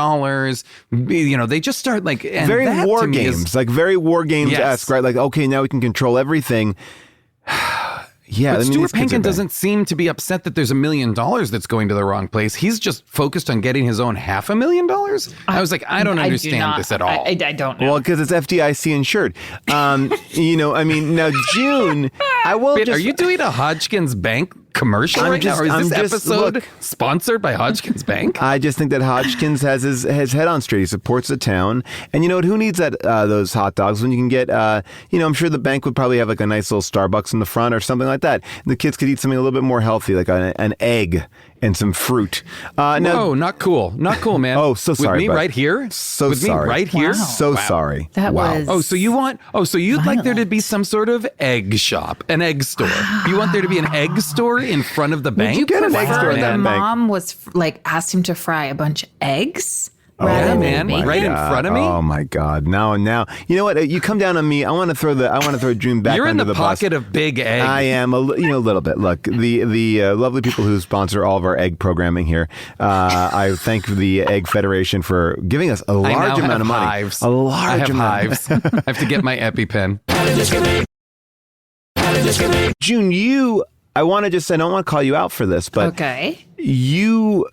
They just start like, and very that war to me games, is, like very war games esque, Yes. right? Like, okay, now we can control everything. Yeah, But I mean, Stuart these kids are Pankin bad. doesn't seem to be upset that there's $1 million that's going to the wrong place. He's just focused on getting his own $500,000. I was like, I don't understand this at all. I don't know. Well, because it's FDIC insured. I mean, now June, I will Wait, just. are you doing a Hodgkins Bank commercial right now? Or is this episode sponsored by Hodgkins Bank? I just think that Hodgkins has his head on straight. He supports the town, and you know what? Who needs that those hot dogs when you can get? I'm sure the bank would probably have like a nice little Starbucks in the front or something like that. The kids could eat something a little bit more healthy, like an egg and some fruit. No, not cool, man. Oh, so sorry, With me bud. right here. So with sorry. me right here. Wow. So sorry. That was Oh, so you'd like there to be some sort of egg shop, an egg store. You want there to be an egg store in front of the bank? Would you Get an egg prefer store in the that bank. mom was like asked him to fry a bunch of eggs? yeah, rather than man, bacon? right in front of me. Oh my God! Now, you know what? You come down on me. I want to throw June back You're in under the the bus. pocket of big egg. I am a little bit. Look, the lovely people who sponsor all of our egg programming here. I thank the Egg Federation for giving us a I now large amount have of money. hives. A large I have amount. hives. I have to get my EpiPen. June, you I want to just say, I don't want to call you out for this, but Okay. you,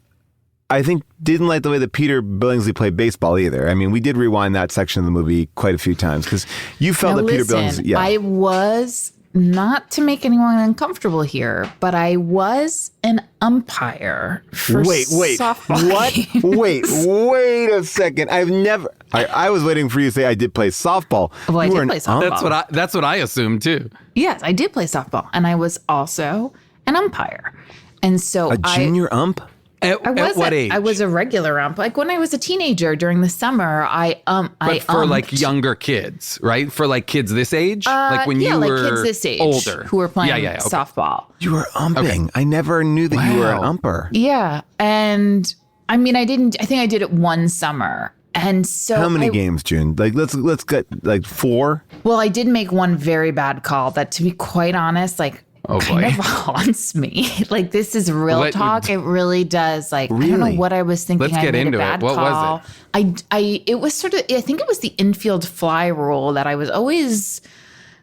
I think, didn't like the way that Peter Billingsley played baseball either. I mean, we did rewind that section of the movie quite a few times because you felt Now that Peter listen, Billingsley, I was, not to make anyone uncomfortable here, but I was an umpire for Wait, softball what? games. Wait a second. I was waiting for you to say I did play softball. Well, I You did were an play softball. That's what I assumed too. Yes, I did play softball, and I was also an umpire. And so A junior ump? At what age? I was a regular ump. Like when I was a teenager during the summer, But for like umped. younger kids, right? For like kids this age, like when yeah, you like were kids this age older, who were playing okay. softball. You were umping. I never knew that you were an Wow. umper. Yeah, and I mean, I think I did it one summer, and so How many games, June? Like let's get like 4. Well, I did make one very bad call that, to be quite honest, like Oh, kind boy. of haunts me. Like this is real What- talk. It really does. Like I don't know Really? what I was thinking. Let's I get made into a it. bad What was call. It was sort of. I think it was the infield fly rule that I was always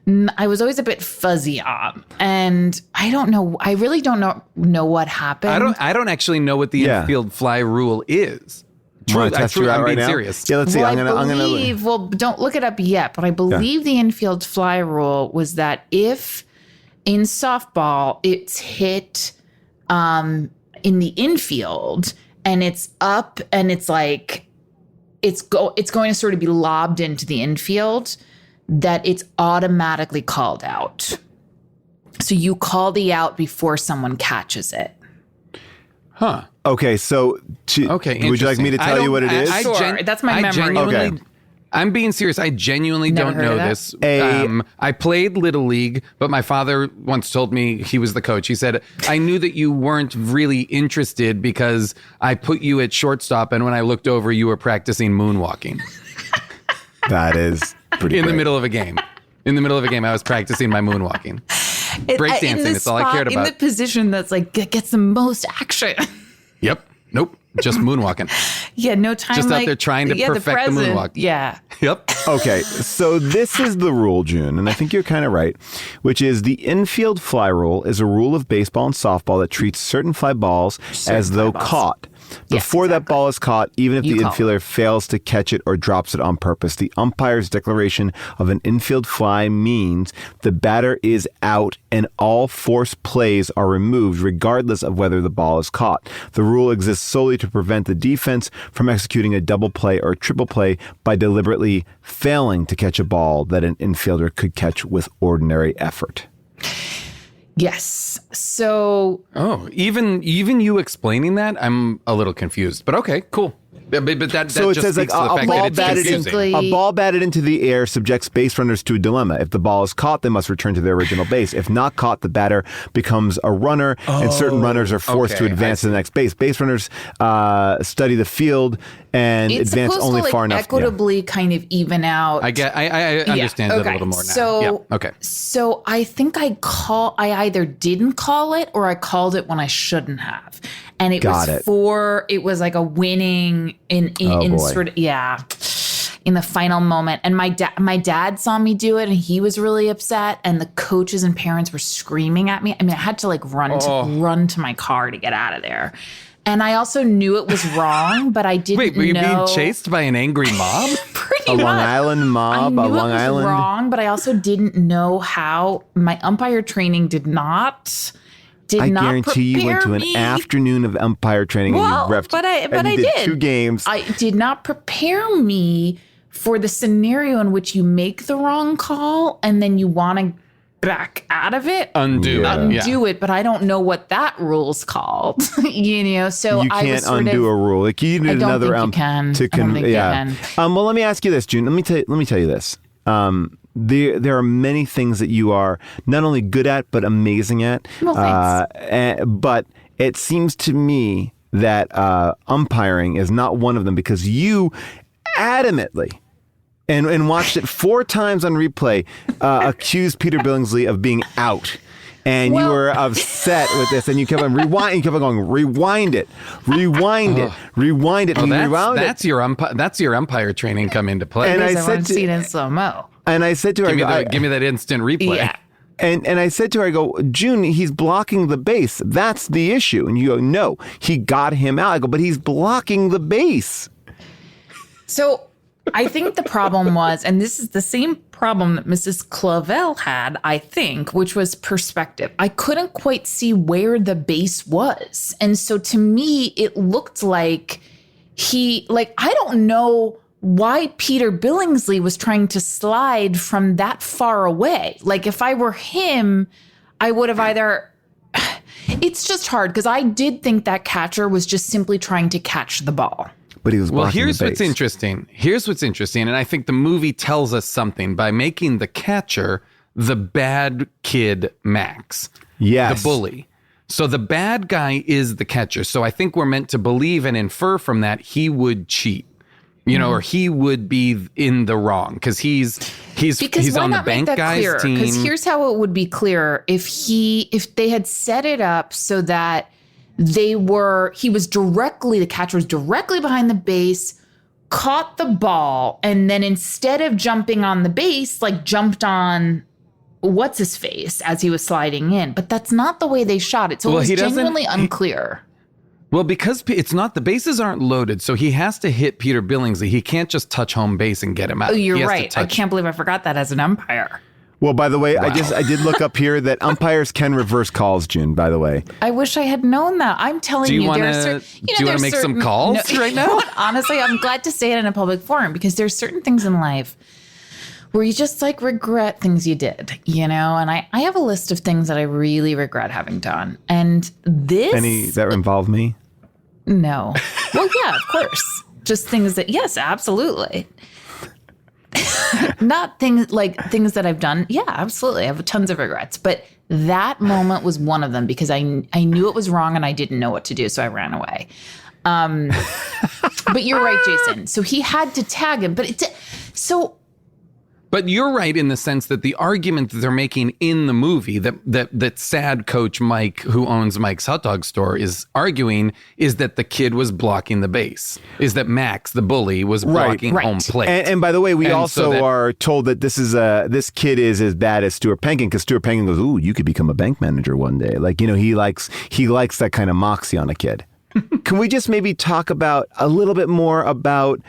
a bit fuzzy on, and I don't know. I really don't know what happened. I don't actually know what the Yeah. infield fly rule is. Want to test you out I'm right being now? serious. Yeah, let's see. Well, I'm gonna. well, don't look it up yet, but I believe the infield fly rule was that if in softball it's hit in the infield and it's up and it's like it's going to sort of be lobbed into the infield, that it's automatically called out. So you call the out before someone catches it. Huh. Okay, so Okay. would you like me to interesting. tell you what it is? Sure, that's my memory. Genuinely, Okay. I'm being serious. I genuinely Never don't heard know of that. this. I played Little League, but my father once told me, he was the coach. He said, I knew that you weren't really interested because I put you at shortstop, and when I looked over, you were practicing moonwalking That is pretty in the great. middle of a game. In the middle of a game, I was practicing my moonwalking. Breakdancing, that's all I cared In the about. position that's like gets the most action. Yep. Nope. Just moonwalking. Yeah, no time. Just out like, there trying to perfect the present. moonwalk. Yeah. Yep. Okay, so this is the rule, June, and I think you're kind of right, which is the infield fly rule is a rule of baseball and softball that treats certain fly balls as though caught. Before that ball is caught, even if You the call infielder fails to catch it or drops it on purpose, the umpire's declaration of an infield fly means the batter is out and all forced plays are removed regardless of whether the ball is caught. The rule exists solely to prevent the defense from executing a double play or triple play by deliberately failing to catch a ball that an infielder could catch with ordinary effort. Yes. So Oh, even you explaining that, I'm a little confused. But okay, cool. But that So it just says like speaks to the a fact ball that it's batted confusing. a ball batted into the air subjects base runners to a dilemma. If the ball is caught, they must return to their original base. If not caught, the batter becomes a runner, and certain runners are forced to okay, advance to the next base. Base runners study the field and it's advance supposed only to like far enough. equitably kind of even out. I understand it a little more now. So, yeah. Okay. So I think I either didn't call it or I called it when I shouldn't have. And it was like a winning in boy. sort of, in the final moment. And my dad saw me do it and he was really upset. And the coaches and parents were screaming at me. I mean, I had to like run to my car to get out of there. And I also knew it was wrong, but I didn't know. Wait, were you being chased by an angry mob? Pretty A much. Long Island mob, I a knew Long it was Island. wrong, but I also didn't know how. My umpire training did not I guarantee you went to prepare an me. afternoon of umpire training Well, and you refed. but I and you did 2 games. I did not prepare me for the scenario in which you make the wrong call and then you want to back out of it. Undo it, but I don't know what that rule's called. So you I was can't sort undo of, a rule. Like you need I don't another think you ump can. to I don't think you can. Well, let me ask you this, June. Let me tell you this. There are many things that you are not only good at but amazing at. Well, thanks. But it seems to me that umpiring is not one of them because you adamantly and watched it 4 times on replay accused Peter Billingsley of being out. And you were upset with this, and you kept on rewinding. You kept on going, rewind it. Well, that's your umpire training come into play. And I I want said to see it in slow mo. and I said to her, give me that instant replay. Yeah. And I said to her, I go, June, he's blocking the base. That's the issue. And you go, no, he got him out. I go, but he's blocking the base. So I think the problem was, and this is the same problem that Mrs. Clavel had, I think, which was perspective. I couldn't quite see where the base was. And so to me, it looked like I don't know why Peter Billingsley was trying to slide from that far away. Like if I were him, I would have either... It's just hard because I did think that catcher was just simply trying to catch the ball. But he was blocking here's the base. what's interesting. Here's what's interesting. And I think the movie tells us something by making the catcher the bad kid Max. Yes. The bully. So the bad guy is the catcher. So I think we're meant to believe and infer from that he would cheat, or he would be in the wrong because he's on the bank guy's team. Because here's how it would be clear if they had set it up so that the catcher was directly behind the base, caught the ball, and then instead of jumping on the base, jumped on what's his face as he was sliding in. But that's not the way they shot it. So it was genuinely unclear. Well, because it's not, the bases aren't loaded, so he has to hit Peter Billingsley. He can't just touch home base and get him out. Oh, you're right. I can't believe I forgot that as an umpire. Well, by the way, I did look up here that umpires can reverse calls, June, by the way. I wish I had known that. I'm telling you, do you want to make some calls right now? Honestly, I'm glad to say it in a public forum because there's certain things in life where you just regret things you did, and I have a list of things that I really regret having done. And this... Any that involve me? No. Well, yeah, of course. Just things that, yes, absolutely. Not things that I've done. Yeah, absolutely. I have tons of regrets. But that moment was one of them because I knew it was wrong and I didn't know what to do. So I ran away. But you're right, Jason. So he had to tag him. But you're right in the sense that the argument that they're making in the movie that sad coach Mike, who owns Mike's hot dog store, is arguing is that the kid was blocking the base, is that Max, the bully, was blocking home plate. And by the way, we are told that this kid is as bad as Stuart Penkin because Stuart Penkin goes, "Ooh, you could become a bank manager one day." He likes that kind of moxie on a kid. Can we just maybe talk about a little bit more about?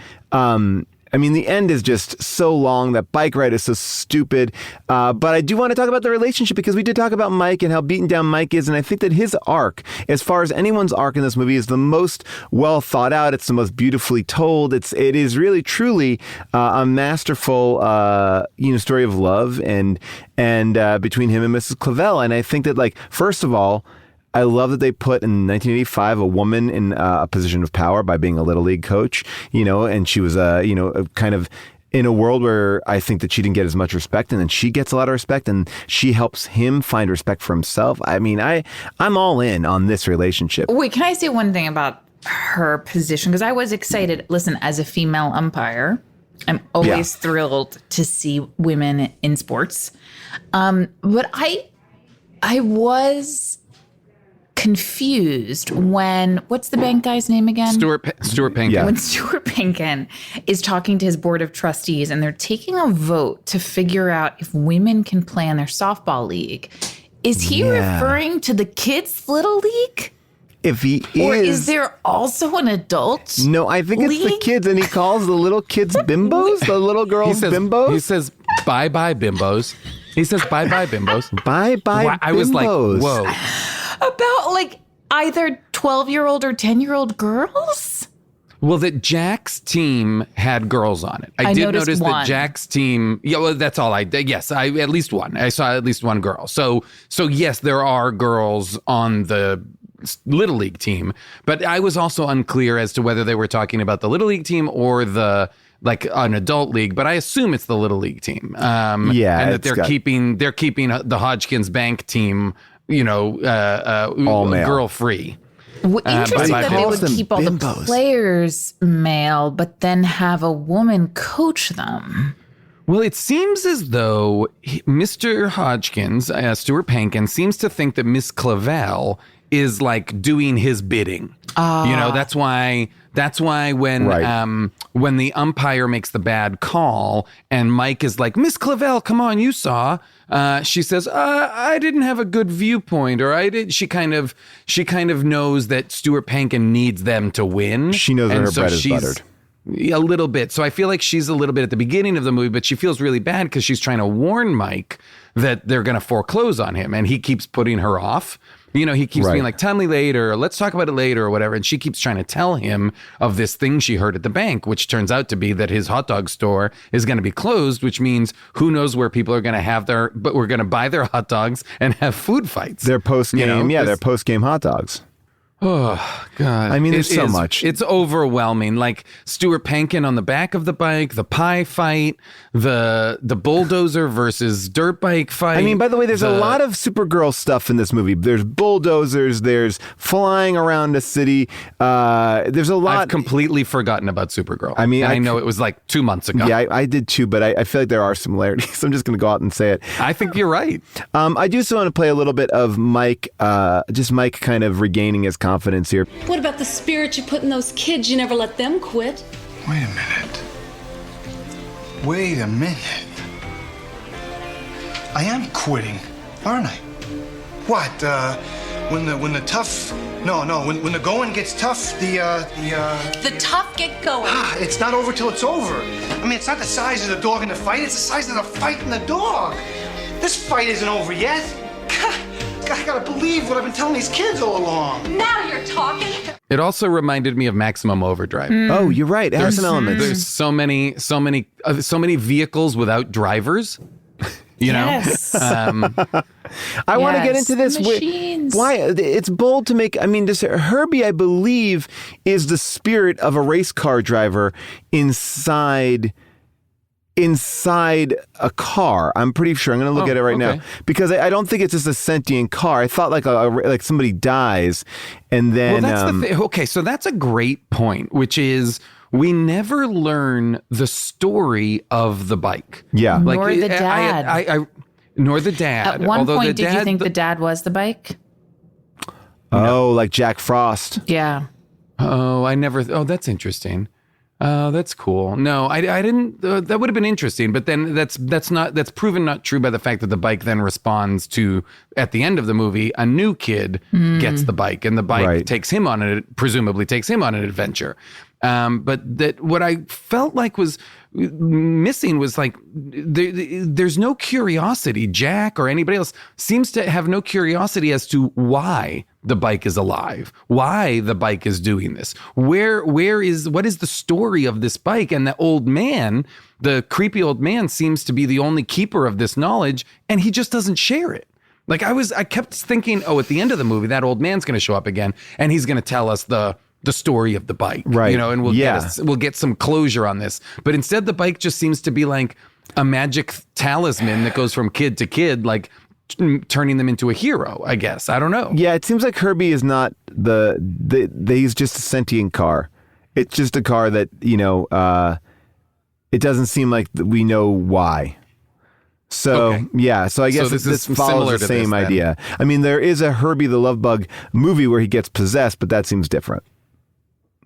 The end is just so long. That bike ride is so stupid. But I do want to talk about the relationship because we did talk about Mike and how beaten down Mike is. And I think that his arc, as far as anyone's arc in this movie, is the most well thought out. It's the most beautifully told. It is really, truly a masterful, story of love and between him and Mrs. Clavel. And I think that, first of all, I love that they put in 1985 a woman in a position of power by being a Little League coach, and she was, kind of in a world where I think that she didn't get as much respect, and then she gets a lot of respect, and she helps him find respect for himself. I'm all in on this relationship. Wait, can I say one thing about her position? Because I was excited. Listen, as a female umpire, I'm always thrilled to see women in sports. But I was confused when, what's the bank guy's name again? Stuart Penkin. Yeah. When Stuart Penkin is talking to his board of trustees and they're taking a vote to figure out if women can play in their softball league, is he referring to the kids' little league? If he is, or is there also an adult? No, I think it's the kids, and he calls the little kids bimbos, the little girls bimbos. He says, "Bye-bye, bimbos." He says, "Bye-bye, bimbos." Bye-bye, bimbos. I was like, whoa. About either 12-year-old or 10-year-old girls? Well, that Jack's team had girls on it. I did notice one. that Jack's team. Yeah, well, that's all I did. Yes, I at least one. I saw at least one girl. So yes, there are girls on the Little League team, but I was also unclear as to whether they were talking about the Little League team or the an adult league. But I assume it's the Little League team. And that they're keeping the Hodgkins Bank team, all male, girl free. Interesting that they would keep all the players male, but then have a woman coach them. Well, it seems as though Mr. Hodgkins, Stuart Penkin, seems to think that Miss Clavel is like doing his bidding. That's why when when the umpire makes the bad call and Mike is like, Miss Clavel, come on, you saw. She says, I didn't have a good viewpoint, or I did. She kind of knows that Stuart Pankin needs them to win. She knows that her bread is buttered. A little bit. So I feel like she's a little bit at the beginning of the movie, but she feels really bad because she's trying to warn Mike that they're going to foreclose on him, and he keeps putting her off. He keeps being like, tell me later, let's talk about it later or whatever. And she keeps trying to tell him of this thing she heard at the bank, which turns out to be that his hot dog store is going to be closed, which means who knows where people are going to but we're going to buy their hot dogs and have food fights. Their post-game, their post-game hot dogs. Oh, God. I mean, there's so much. It's overwhelming. Like Stuart Pankin on the back of the bike, the pie fight, the bulldozer versus dirt bike fight. I mean, by the way, there's a lot of Supergirl stuff in this movie. There's bulldozers. There's flying around a city. There's a lot. I've completely forgotten about Supergirl. I mean, I know it was like 2 months ago. Yeah, I did too, but I feel like there are similarities. I'm just going to go out and say it. I think you're right. I do still want to play a little bit of Mike, just Mike kind of regaining his confidence here. What about the spirit you put in those kids? You never let them quit. Wait a minute. Wait a minute. I am quitting, aren't I? What? When the tough? No. When the going gets tough, The tough get going. It's not over till it's over. I mean, it's not the size of the dog in the fight. It's the size of the fight in the dog. This fight isn't over yet. I gotta believe what I've been telling these kids all along. Now you're talking. It also reminded me of Maximum Overdrive. Oh, you're right. It has some elements. There's so many vehicles without drivers. Yes. I want to get into this. Machines. Why? It's bold to make. I mean, Herbie, I believe, is the spirit of a race car driver inside a car. I'm pretty sure. I'm going to look at it right now because I don't think it's just a sentient car. I thought like somebody dies and then. Well, that's the thing. Okay, so that's a great point, which is we never learn the story of the bike. Yeah, Nor the dad. Nor the dad. At one Although point, the did you think the dad was the bike? Oh, like Jack Frost. Yeah. Oh, I never. Oh, that's interesting. Oh, that's cool. No, I didn't. That would have been interesting, but then that's proven not true by the fact that the bike then responds to, at the end of the movie, a new kid gets the bike, and the bike presumably takes him on an adventure. But that what I felt like was missing was like there's no curiosity. Jack or anybody else seems to have no curiosity as to why the bike is alive, why the bike is doing this, what is the story of this bike? And the old man, the creepy old man, seems to be the only keeper of this knowledge, and he just doesn't share it. Like I kept thinking, at the end of the movie, that old man's going to show up again, and he's going to tell us the story of the bike, right? And we'll get some closure on this. But instead, the bike just seems to be like a magic talisman that goes from kid to kid, like turning them into a hero, I guess. I don't know. Yeah, it seems like Herbie is not he's just a sentient car. It's just a car that, it doesn't seem like we know why. So, yeah, so I guess this follows the same idea. I mean, there is a Herbie the Love Bug movie where he gets possessed, but that seems different.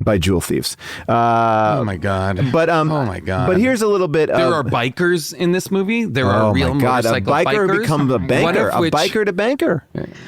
By Jewel Thieves. Oh my God. But oh my God. But here's a little bit there are bikers in this movie. There are real motorcycle bikers. A biker becomes a banker. A biker to banker.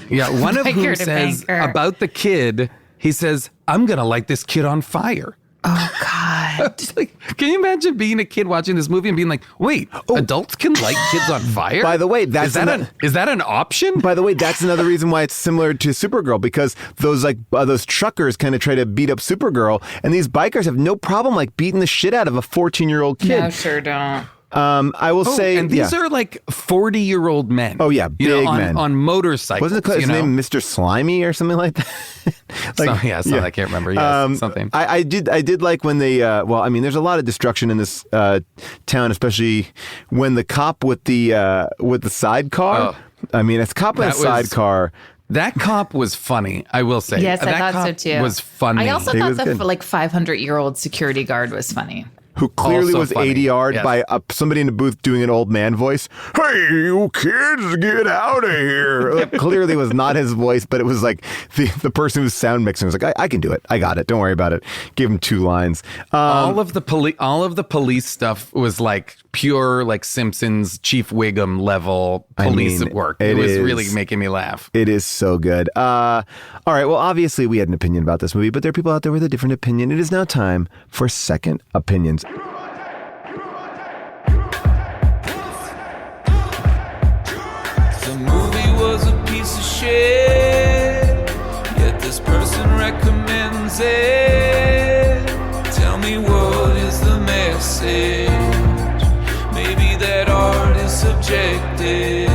Yeah, one of whom says about the kid, he says, I'm gonna light this kid on fire. Oh God. Like, can you imagine being a kid watching this movie and being like, wait, adults can light kids on fire? By the way, is that an option? By the way, that's another reason why it's similar to Supergirl, because those truckers kind of try to beat up Supergirl, and these bikers have no problem like beating the shit out of a 14-year-old kid. No, sure don't. I will say, and these are like 40-year-old men. Oh yeah, big men on motorcycles. Wasn't his name Mr. Slimy or something like that? I can't remember. Yes, something. I did like when they. Well, I mean, there's a lot of destruction in this town, especially when the cop with the sidecar. I mean, it's a cop with a sidecar. That cop was funny, I will say. Yes, I thought so too. Was funny. I also thought the 500-year-old security guard was funny. who clearly Also was funny. ADR'd Yes. by somebody in the booth doing an old man voice. Hey, you kids, get out of here. Like, clearly was not his voice, but it was like the person who's sound mixing was like, I can do it. I got it. Don't worry about it. Give him 2 lines. All of the police stuff was like pure like Simpsons Chief Wiggum level police at work. It was really making me laugh. It is so good. All right. Well, obviously we had an opinion about this movie, but there are people out there with a different opinion. It is now time for second opinions. The movie was a piece of shit, yet this person recommends it. Tell me what is the message? Maybe that art is subjective.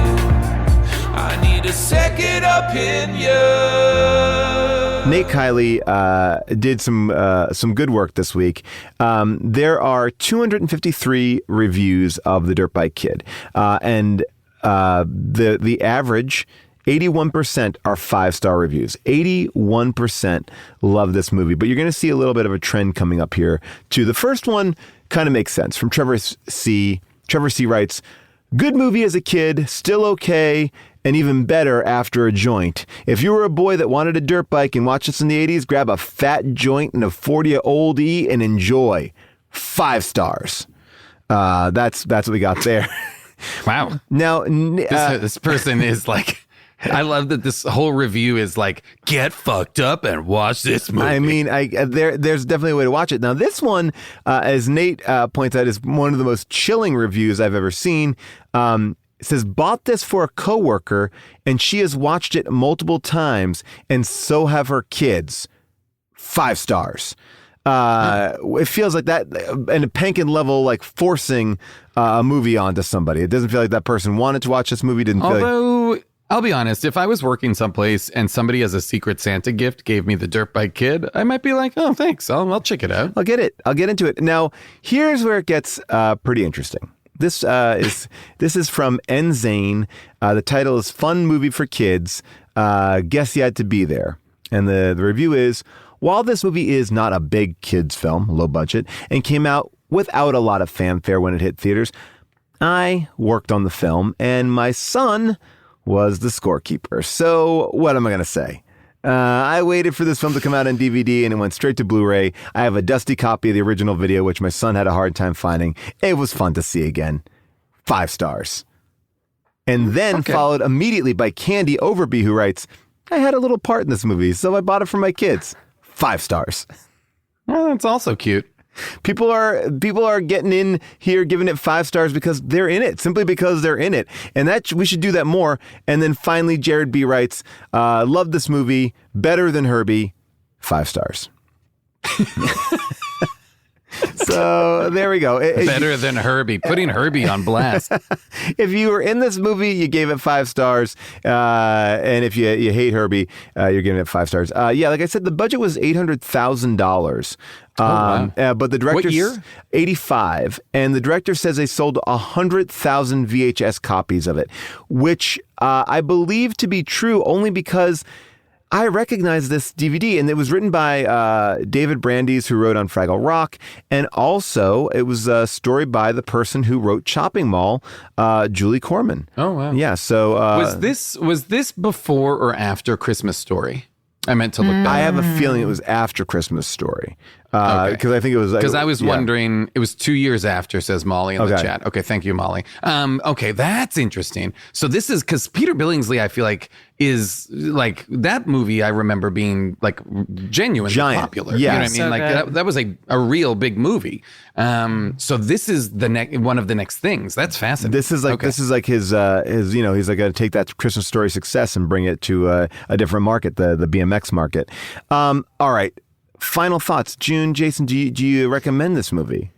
I need a second opinion. Nate Kiley did some good work this week. There are 253 reviews of The Dirt Bike Kid, and the average 81% are 5-star reviews. 81% love this movie, but you're going to see a little bit of a trend coming up here too. The first one kind of makes sense from Trevor C. Trevor C. writes, "Good movie as a kid, still okay, and even better after a joint. If you were a boy that wanted a dirt bike and watched this in the 80s, grab a fat joint and a 40 Old E and enjoy. 5 stars." That's what we got there. Wow. Now, This person is like, I love that this whole review is like, get fucked up and watch this movie. I mean, there's definitely a way to watch it. Now, this one, as Nate points out, is one of the most chilling reviews I've ever seen. It says, "Bought this for a coworker, and she has watched it multiple times, and so have her kids. 5 stars." It feels like that, and a Pankin level, like forcing a movie onto somebody. It doesn't feel like that person wanted to watch this movie. Didn't feel like. Although, I'll be honest, if I was working someplace and somebody as a Secret Santa gift gave me the Dirt Bike Kid, I might be like, oh, thanks. I'll check it out. I'll get it. I'll get into it. Now, here's where it gets pretty interesting. This is from N Zane. The title is "Fun Movie for Kids. Guess You Had to Be There." And the review is, "While this movie is not a big kids film, low budget, and came out without a lot of fanfare when it hit theaters, I worked on the film and my son was the scorekeeper. So what am I going to say? I waited for this film to come out on DVD and it went straight to Blu-ray. I have a dusty copy of the original video, which my son had a hard time finding. It was fun to see again. 5 stars. And then followed immediately by Candy Overby, who writes, "I had a little part in this movie, so I bought it for my kids. 5 stars. Well, that's also cute. People are getting in here, giving it 5 stars because they're in it, simply because they're in it. And that we should do that more. And then finally, Jared B writes, "Love this movie, better than Herbie, 5 stars." So there we go. Better than Herbie. Putting Herbie on blast. If you were in this movie, you gave it 5 stars. And if you hate Herbie, you're giving it 5 stars. Yeah, like I said, the budget was $800,000. But the director, what year? 85, and the director says they sold 100,000 VHS copies of it, which I believe to be true only because I recognize this DVD, and it was written by David Brandeis, who wrote on Fraggle Rock, and also it was a story by the person who wrote Chopping Mall, Julie Corman. Oh wow! Yeah. So was this before or after Christmas Story? I meant to look back. I have a feeling it was after Christmas Story. Because I think it was... Because I was wondering, it was 2 years after, says Molly in the chat. Okay, thank you, Molly. Okay, that's interesting. So this is... Because Peter Billingsley, I feel like, is... Like, that movie I remember being, like, genuinely giant, popular. Yeah. You know what I mean? Like, that was a real big movie. So this is one of the next things. That's fascinating. This is like his you know, he's like going to take that Christmas Story success and bring it to a different market, the BMX market. All right. Final thoughts. June, Jason, do you recommend this movie?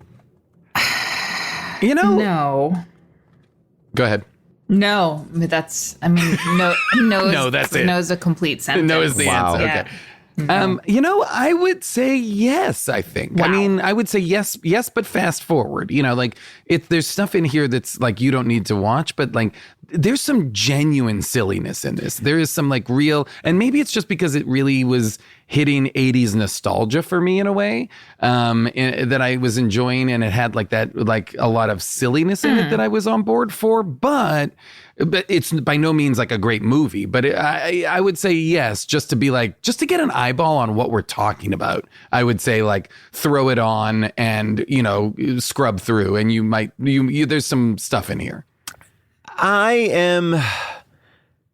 You know? No. Go ahead. No. That's, I mean, no. No, that's it. No is a complete sentence. No is the answer. Yeah. Okay. I would say yes, I think. Wow. I mean, I would say yes, but fast forward. Like there's stuff in here that's like you don't need to watch, but like there's some genuine silliness in this. There is some like real, and maybe it's just because it really was hitting 80s nostalgia for me in a way that I was enjoying, and it had like that, like a lot of silliness in it that I was on board for, but it's by no means like a great movie. But I would say yes, just to get an eyeball on what we're talking about. I would say like throw it on and, scrub through, and there's some stuff in here. I am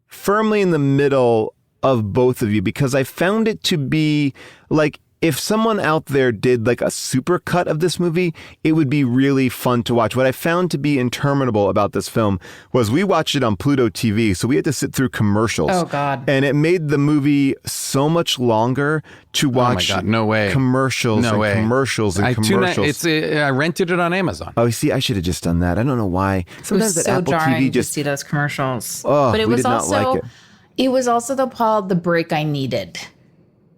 firmly in the middle of both of you because I found it to be like, if someone out there did like a super cut of this movie, it would be really fun to watch. What I found to be interminable about this film was we watched it on Pluto TV, so we had to sit through commercials. Oh, God. And it made the movie so much longer to watch. Oh my God, no way. Commercials No and way. commercials and commercials. I rented it on Amazon. Oh, see, I should have just done that. I don't know why. Sometimes it was that so Apple jarring TV just to see those commercials. Oh, but it we was did not also like it. It was also the break I needed.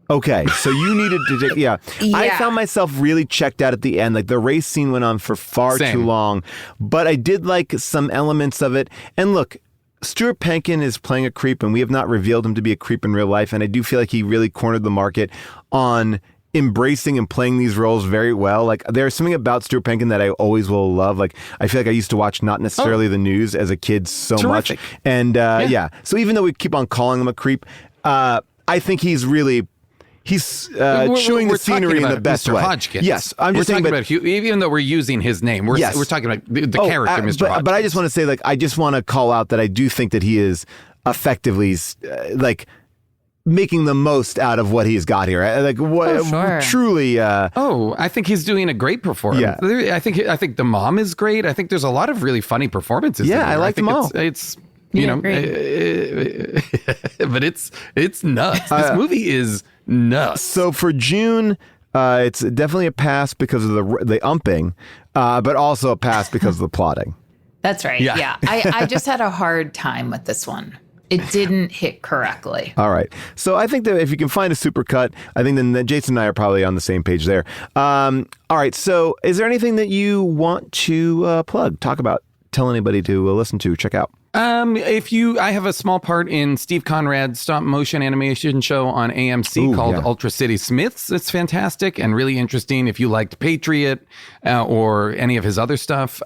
Okay, so you needed to, yeah. I Yeah. found myself really checked out at the end. Like the race scene went on for far Same. too long, but I did like some elements of it. And look, Stuart Penkin is playing a creep, and we have not revealed him to be a creep in real life. And I do feel like he really cornered the market on embracing and playing these roles very well. Like there's something about Stuart Penkin that I always will love. Like I feel like I used to watch not necessarily the news as a kid so Terrific. much. And yeah. So even though we keep on calling him a creep, I think he's chewing the scenery in the best Mr. way. Hodgkins. Yes, I'm just saying. We're talking about even though we're using his name, we're talking about the character, Mr. Hodgkins. But I just want to say, like, I just want to call out that I do think that he is effectively like making the most out of what he's got here. Like, what sure. truly. I think he's doing a great performance. Yeah. I think the mom is great. I think there's a lot of really funny performances. Yeah, in here. I like them all. It's Yeah, but it's nuts. This movie is nuts. So for June, it's definitely a pass because of the umping, but also a pass because of the plotting. That's right. Yeah. I just had a hard time with this one. It didn't hit correctly. All right. So I think that if you can find a supercut, I think then Jason and I are probably on the same page there. All right. So is there anything that you want to plug, talk about, tell anybody to listen to, check out? I have a small part in Steve Conrad's stop motion animation show on AMC called Ultra City Smiths. It's fantastic and really interesting if you liked Patriot or any of his other stuff.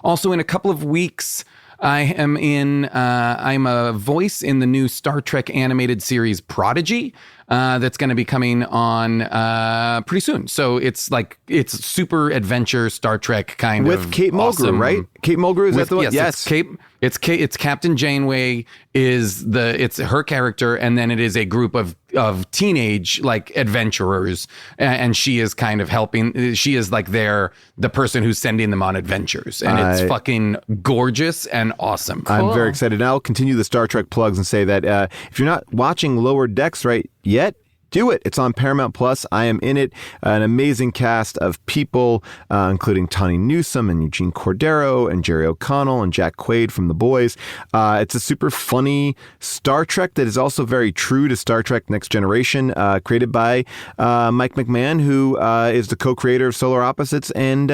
Also in a couple of weeks, I'm a voice in the new Star Trek animated series Prodigy. That's going to be coming on pretty soon. So it's super adventure Star Trek kind of with Kate Mulgrew, awesome. right? Kate Mulgrew, is that the one? Yes. It's Captain Janeway it's her character, and then it is a group of teenage like adventurers, and she is kind of helping. She is like the person who's sending them on adventures, and it's fucking gorgeous and awesome. I'm very excited. Now I'll continue the Star Trek plugs and say that if you're not watching Lower Decks right yet, do it. It's on Paramount Plus. I am in it. An amazing cast of people, including Tawny Newsome and Eugene Cordero and Jerry O'Connell and Jack Quaid from The Boys. It's a super funny Star Trek that is also very true to Star Trek Next Generation, created by Mike McMahon, who is the co-creator of Solar Opposites and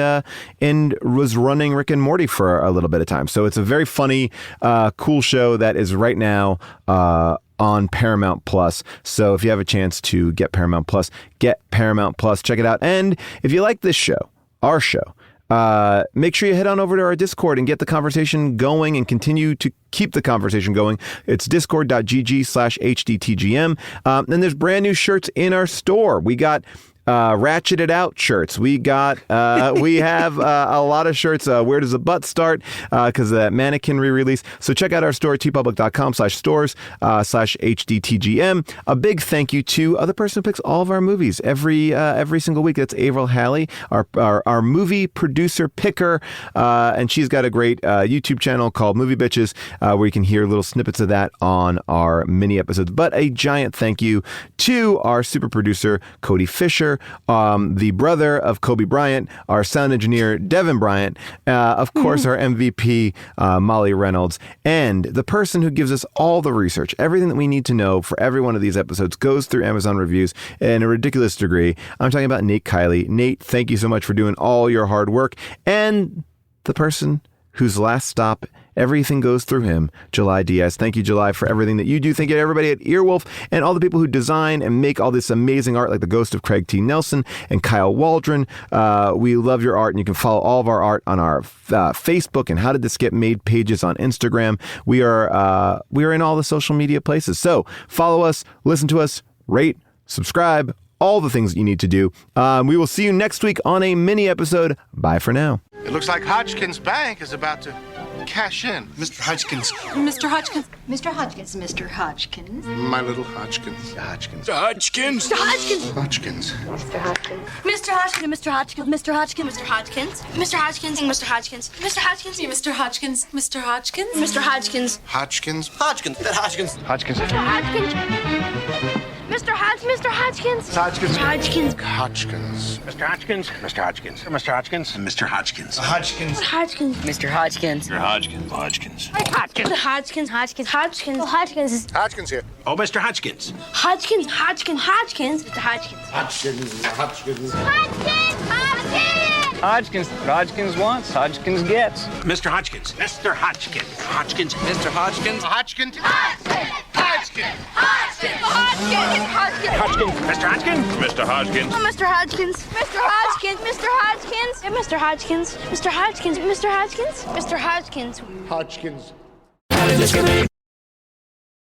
was running Rick and Morty for a little bit of time. So it's a very funny, cool show that is right now on Paramount Plus. So if you have a chance to get Paramount Plus, get Paramount Plus. Check it out. And if you like this show, our show, make sure you head on over to our Discord and get the conversation going and continue to keep the conversation going. It's discord.gg/HDTGM. Then there's brand new shirts in our store. We got Ratcheted Out shirts. We got, we have a lot of shirts. Where does the butt start? Because of that Mannequin re-release. So check out our store, tpublic.com/stores/HDTGM. A big thank you to the person who picks all of our movies every single week. That's Avril Halley, our movie producer picker. And she's got a great YouTube channel called Movie Bitches, where you can hear little snippets of that on our mini episodes. But a giant thank you to our super producer, Cody Fisher. producer, the brother of Kobe Bryant, our sound engineer, Devin Bryant, of course, our MVP, Molly Reynolds, and the person who gives us all the research. Everything that we need to know for every one of these episodes goes through Amazon reviews in a ridiculous degree. I'm talking about Nate Kiley. Nate, thank you so much for doing all your hard work. And the person whose last stop, everything goes through him, July Diaz. Thank you, July, for everything that you do. Thank you to everybody at Earwolf and all the people who design and make all this amazing art, like the ghost of Craig T. Nelson and Kyle Waldron. We love your art, and you can follow all of our art on our Facebook and How Did This Get Made pages on Instagram. We are in all the social media places. So follow us, listen to us, rate, subscribe, all the things that you need to do. We will see you next week on a mini episode. Bye for now. It looks like Hodgkins Bank is about to cash in. Mr. Hodgkins. Mr. Hodgkins. Mr. Hodgkins, Mr. Hodgkins. My little Hodgkins. Hodgkins. Hodgkins. Mr. Hodgkins. Hodgkins. Mr. Hodgkins. Mr. Hodgkins. Mr. Hodgkins. Mr. Hodgkins. Mr. Hodgkins. Mr. Hodgkins. Mr. Hodgkins. Mr. Hodgkins. Mr. Hodgkins. Mr. Hodgkins. Mr. Hodgkins. Hodgkins. Hodgkins. That Hodgkins. Hodgkins. Mr. Hodgkins. Mr. Hodgkins. Mr. Hodgkins. Hodgkins. Hodgkins. Hodgkins. Mr. Hodgkins. Mr. Hodgkins. Mr. Hodgkins. Mr. Hodgkins. Hodgkins. Hodgkins. Mr. Hodgkins. Mr. Hodgkins. Hodgkins. Hodgkins. Hodgkins. Hodgkins. Hodgkins. Hodgkins. Hodgkins here. Oh, Mr. Hodgkins. Hodgkins. Hodgkins. Hodgkins. Mr. Hodgkins. Hodgkins. Hodgkins. Hodgkins. Hodgkins. Hodgkins. Hodgkins wants, Hodgkins gets. Mr. Hodgkins. Mr. Hodgkins. Hodgkins. Mr. Hodgkins. Hodgkins. Hodgkins. Hodgkins. Hodgkins. Mr. Hodgkins. Mr. Hodgkins. Mr. Hodgkins. Mr. Hodgkins. Mr. Hodgkins. Mr. Hodgkins. Mr. Hodgkins. Mr. Hodgkins. Mr. Hodgkins. Mr. Hodgkins. Hodgkins. How did this get made?